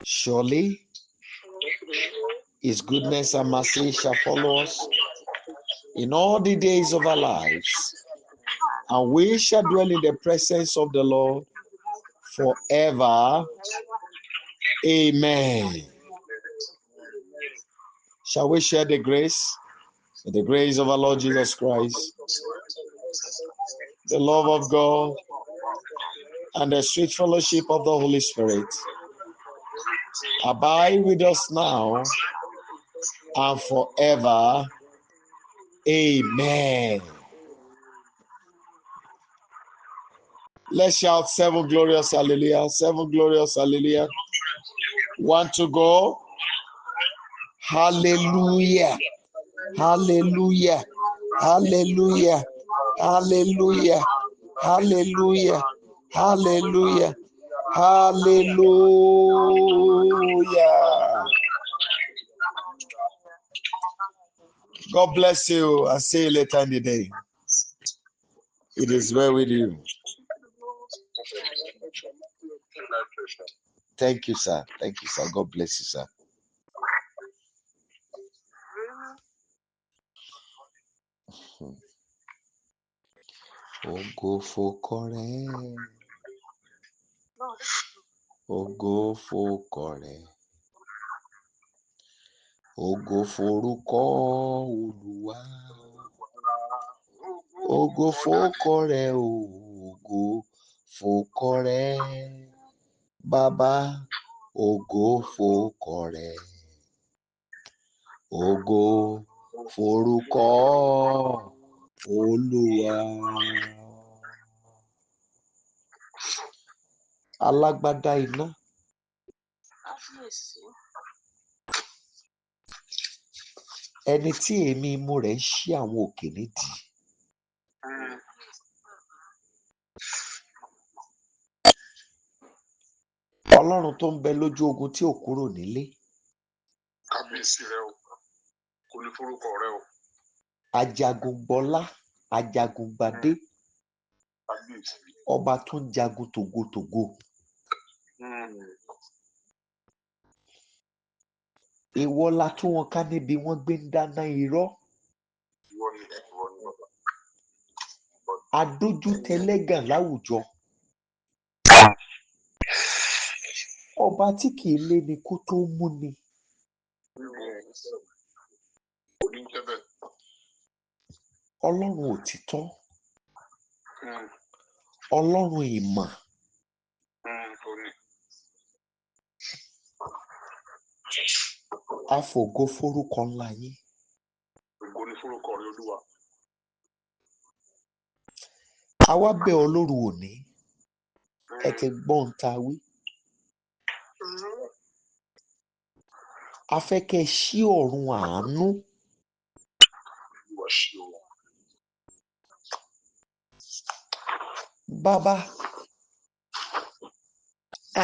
Surely His goodness and mercy shall follow us in all the days of our lives, and we shall dwell in the presence of the Lord forever. Amen. Shall we share the grace? May the grace of our Lord Jesus Christ, the love of God, and the sweet fellowship of the Holy Spirit abide with us now and forever. Amen. Let's shout 7 glorious hallelujah. 7 glorious hallelujah. 1 to go. Hallelujah. Hallelujah. Hallelujah. Hallelujah. Hallelujah. Hallelujah. Hallelujah. God bless you. I'll see you later in the day. It is well with you. Thank you, sir. Thank you, sir. God bless you, sir. Ogo fokore. Ogo fokore. Ogo forúkọ Olúwa. Ogo fokore. Ogo fokore. Baba. Ogo fokore. Ogo forúkọ Olúwa. Alágbádá iná. Ẹni tí èémí imú rẹ̀ ń ṣí àwọn òkè nídìí. Ọlọ́run tó ń bẹ lójú ogun tí ò kúrò nílé. Kábíyèsí rẹ o, kò ní forúkọ rẹ o. Ajagun gbọlá, ajagun gbadé. Kábíyèsí. Ọba tó ń jagun tògótògó. Ìwọ la tú wọn ká níbi wọ́n gbé ń dáná irọ́. Ìwọ ni bàbá. Adójútẹlẹ́gàn láwùjọ. Ọba tí kìí lé ni kó tó mú ni. Ọlọ́run òtítọ́. Ọlọ́run ìmọ̀. Àfògo forúkọ ńlá yín. Ògo ni forúkọ rẹ Olúwa. Àwa bẹ̀ ọ́ lóru òní. Ẹ ti gbọ́n ta wí. A fẹ́ kẹ́ ṣí ọ̀run àánú. Bàbá,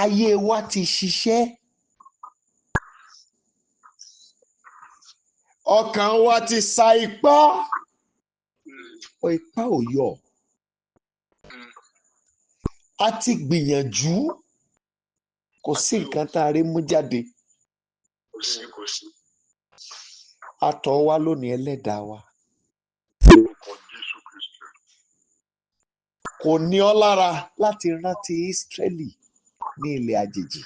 ayé wa ti ṣiṣẹ́. Ọkàn wa ti sa ipá. Ipá ò yọ. A ti gbìyànjú. Kò sí nǹkan tá a rí mú jáde. Kò sí. A tọ̀ wá lónìí ẹlẹ́dàá wa. Kò ní ọ́ lára láti rántí Ísírẹ́lì ní ilẹ̀ àjèjì.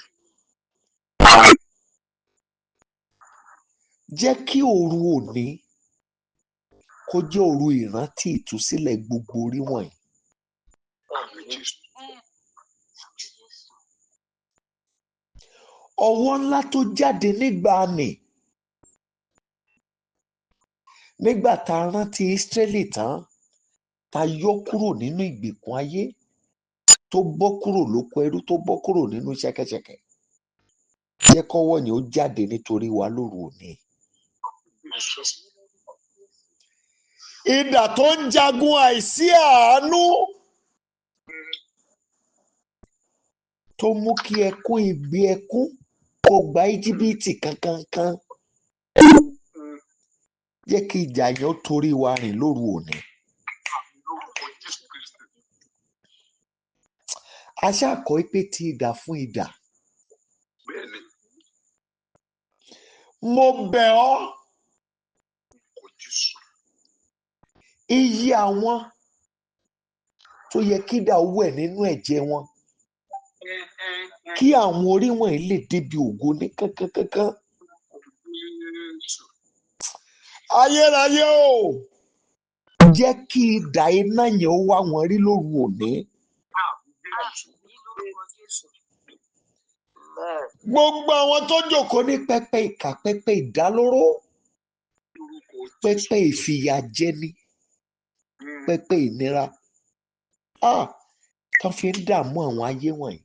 Jẹ́ kí òru òní kó jẹ́ òru ìrántí ìtúsílẹ̀ gbogbo orí wọ̀nyí. Ọwọ́ ńlá tó jáde nígbàanì. Nígbà tá a rántí Ísírẹ́lì tán, tá a yọ kúrò nínú ìgbèkùn ayé, tó bọ́ kúrò lóko ẹrú, tó bọ́ kúrò nínú ṣẹ̀kẹ̀ṣẹ̀kẹ̀. Jẹ́ kọ́wọ́ yẹn ó jáde nítorí wa lóru òní. Idà tó ń jagun àìsí àánú. Tó mú kí ẹkún ìgbé ẹkún kó gba Íjíbítì kankankan. Jẹ́ kí ìjà yẹn ó torí wa rìn lóru òní. A ṣàkọ́ pé ti idà fún idà. Mo bẹ̀ ọ́. Iye àwọn tó yẹ kí idà wẹ̀ nínú ẹ̀jẹ̀ wọn. Kí àwọn orí wọ̀nyí lè débi ògo ní kánkán. ayérayé o jẹ́ kí idà iná yẹn ó wá wọn rí lóru òní. Gbogbo àwọn tó jókòó ní pẹpẹ ìkà, pẹpẹ ìdálóró, pẹpẹ ìfìyàjẹni, pẹpẹ ìnira tán fi ń dààmú àwọn ayé wọ̀nyí.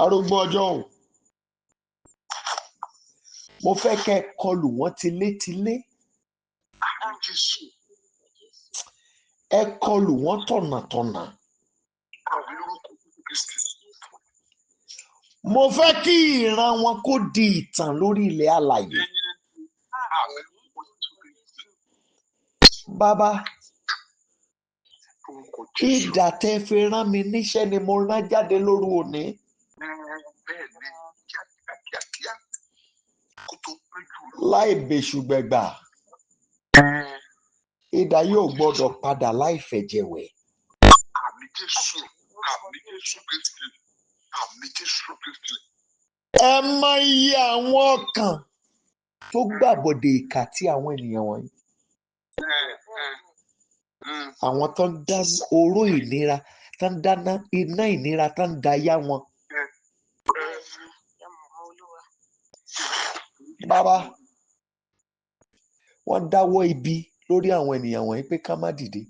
Arúgbó ọjọ́ o, mo fẹ́ kẹ́ ẹ kọlù wọ́n tilétilé, ẹ kọlù wọ́n tọ̀nàtọ̀nà. Mo fẹ́ kí ìran wọn kó di ìtàn lórí ilẹ̀ alààyè. Bàbá, idà tẹ́ fi rán mi níṣẹ́ ni mo rán jáde lóru òní. Láì bèṣùgbẹ̀gbà, idà yóò gbọ́dọ̀ padà láì fẹ̀jẹ̀wẹ̀. Ẹ mọ iye àwọn ọkàn tó gbàbọ̀dè ìkà tí àwọn ènìyàn wọ̀nyí. Àwọn tó ń dá oró ìnira, tó ń dáná iná ìnira, tó ń da yá wọn. Bàbá, wọ́n dáwọ́ ibi lórí àwọn ènìyàn wọ̀nyí pé ká má dìde.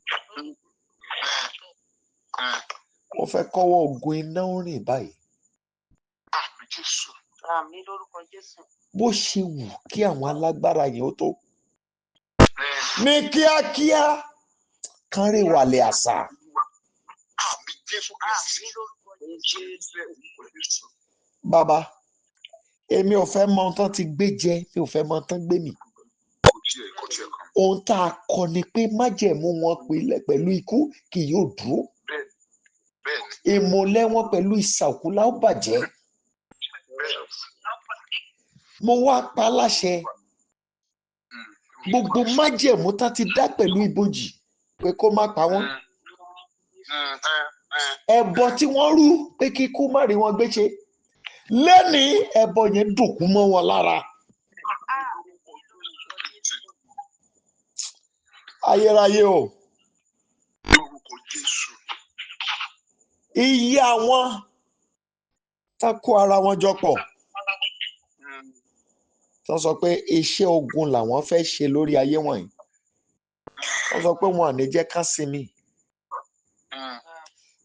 Mo fẹ́ kọ́wọ́ ogun iná ń rìn báyìí. Bó ṣe wù kí àwọn alágbára yẹn ó tó, ní kíákíá kán rè wàlẹ̀ àṣà. Bàbá, èmi ò fẹ́ mọ ohun tán ti gbé jẹ, mi ò fẹ́ mọ ohun tán gbé mì. Ohun tá a kọ ni pé májẹ̀mú wọn pẹ̀lú ikú kì yóò dúró. Ìmùlẹ̀ wọn pẹ̀lú isà òkú la ó bàjẹ́. Mo wá pa láṣẹ gbogbo májẹ̀mú tán ti dá pẹ̀lú ibojì pé kó má pa wọ́n. Ẹbọ tí wọ́n rú pé kíkú má rí wọn gbéṣe, lẹ́nìí ẹbọ yẹn dòkú mọ́ wọn lára. Ayérayé o, iye àwọn tá kó ara wọn jọ pọ̀ tó sọ pé iṣẹ́ ogun làwọn fẹ́ ṣe lórí ayé wọ̀nyí. Wọ́n sọ pé wọn ò ní jẹ́ ká sinmi,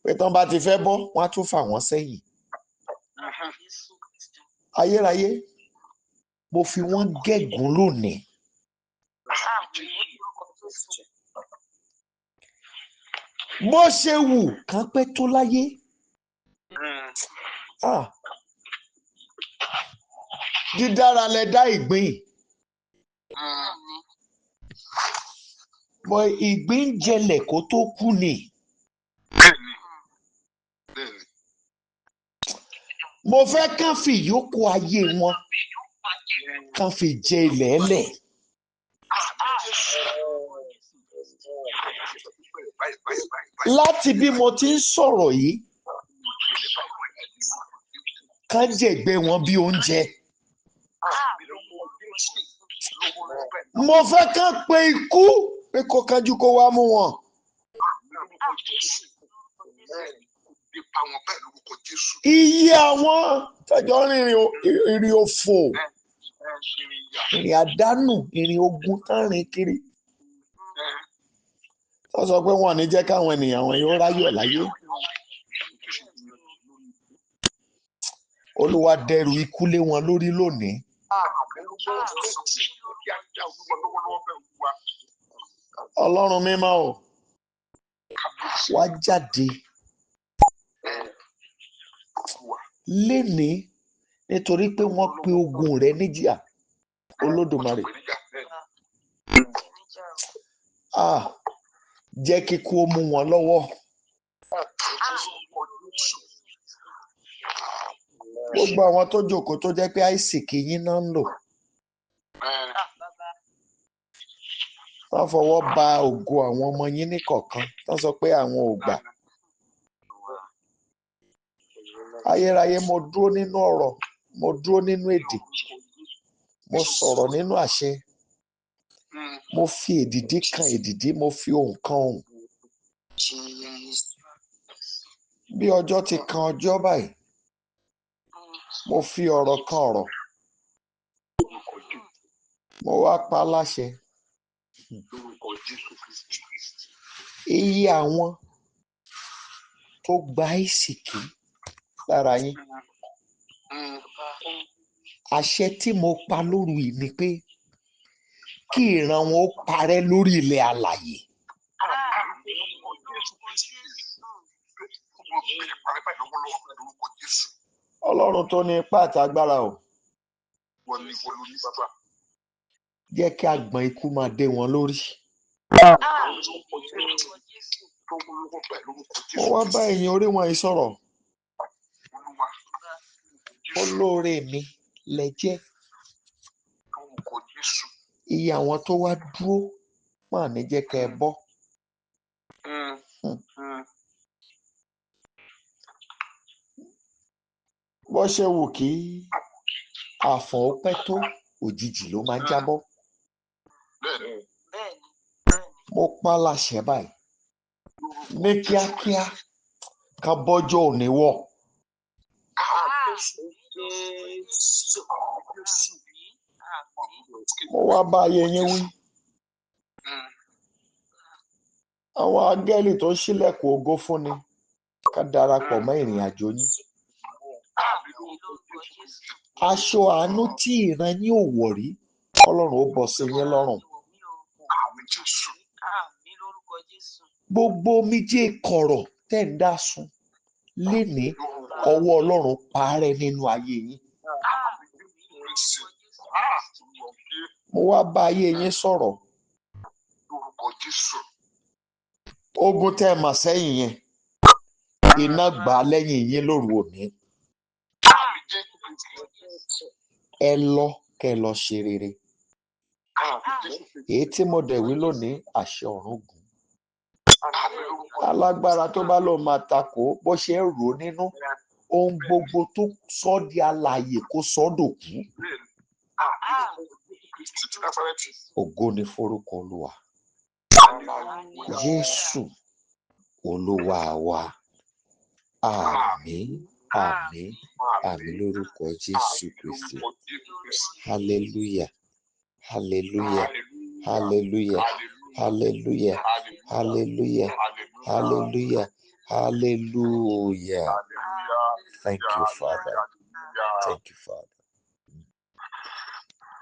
pé tán bá ti fẹ́ bọ́ wọ́n á tún fà wọ́n sẹ́yìn. Ayérayé, mo fi wọ́n gégùn lónìí. Bó ṣe wù kán pẹ́ tó láyé, dídára lẹ dá ìgbín. Bọ̀ ìgbín jẹlẹ̀ kó tó kú ni. Mo fẹ́ kán fi ìyókù ayé wọn kán fi jẹ ilẹ̀ ẹlẹ̀. Láti bí mo ti ń sọ̀rọ̀ yìí, kán jẹ̀gbẹ́ wọn bí oúnjẹ. Mo fẹ́ kán pe ikú pé kó kánjú kó wá mú wọn. Iye àwọn tẹjọ ìrìn òfò, ìrìn àdánù, ìrìn ogun tán rìn kiri, tó sọ pé wọn ò ní jẹ́ káwọn ènìyàn wọn yóò ráyọ̀ láyé. Olúwa dẹrù ikú lé wọn lórí lónìí. Ọlọ́run mímọ́ o, wá jáde lénìí nítorí pé wọ́n pe ogun rẹ níjà. Olódùmarè, jẹ́ kíkú ó mú wọn lọ́wọ́. Gbogbo àwọn tó jókòó tó jẹ́ pé àìsìkì yín náà ń lò, wọ́n fọwọ́ ba ògo àwọn ọmọ yín níkọ̀ọ̀kan, wọ́n sọ pé àwọn ò gbà. Ayérayé, mo dúró nínú ọ̀rọ̀, mo dúró nínú èdè, mo sọ̀rọ̀ nínú àṣẹ, mo fi èdìdí kan èdìdí, mo fi ohùn kan ohùn. Bí ọjọ́ ti kan ọjọ́ báyìí, mo fi ọ̀rọ̀ kan ọ̀rọ̀, mo wá pa á láṣẹ. Iye àwọn tó gba ìsìnkí lára yín, àṣẹ tí mo pa lóru yìí ni pé kí ìran wọn ó parẹ́ lórí ilẹ̀ alààyè. Ọlọ́run tó ní ipá àti agbára o, jẹ́ kí àgbọ̀n ikú máa dé wọn lórí. Mo wá bá ẹ̀yin orí wọn yìí sọ̀rọ̀. Olóore mi lẹ jẹ́. Iye àwọn tó wá dúró máa ní jẹ́ kẹ́ ẹ bọ́. Bó ṣe wù kí àfọ̀n ó pẹ́ tó, òjijì ló máa ń jábọ́. Mo pa á láṣẹ báyìí ní kíákíá ká bọ́jọ́ òní wọ̀. Mo wá bá ayé yín wí. Àwọn áńgẹ́lì tó ṣílẹ̀kùn ògo fúnni ká darapọ̀ mọ́ ìrìn àjò yín. Aṣọ àánú tí ìran yín ò wọ̀ rí, Ọlọ́run ó bọ́ sí yín lọ́rùn. Gbogbo omijé kọ̀rọ̀ tẹ́ ń dá sun lénìí, ọwọ́ Ọlọ́run parẹ́ nínú ayé yín. Mo wá bá ayé yín sọ̀rọ̀. Ogun tẹ́ ẹ mà sẹ́yìn yẹn, iná gbà á lẹ́yìn yín lóru òní. Ẹ lọ kẹ́ ẹ lọ ṣe rere. Èyí tí mo dẹ̀ wí lónìí, àṣẹ ọ̀run gùn. Alágbára tó bá lóun máa takò bó ṣe ń rò ó nínú, ohun gbogbo tó sọ di alààyè kó sọ dòkú. Ògo ni forúkọ Olúwa. Jésù Olúwa wa. Àmín, àmín, àmín lórúkọ Jésù Kristi. Hallelujah, hallelujah, hallelujah, hallelujah, hallelujah, hallelujah, hallelujah. Thank you, Father. Thank you, Father.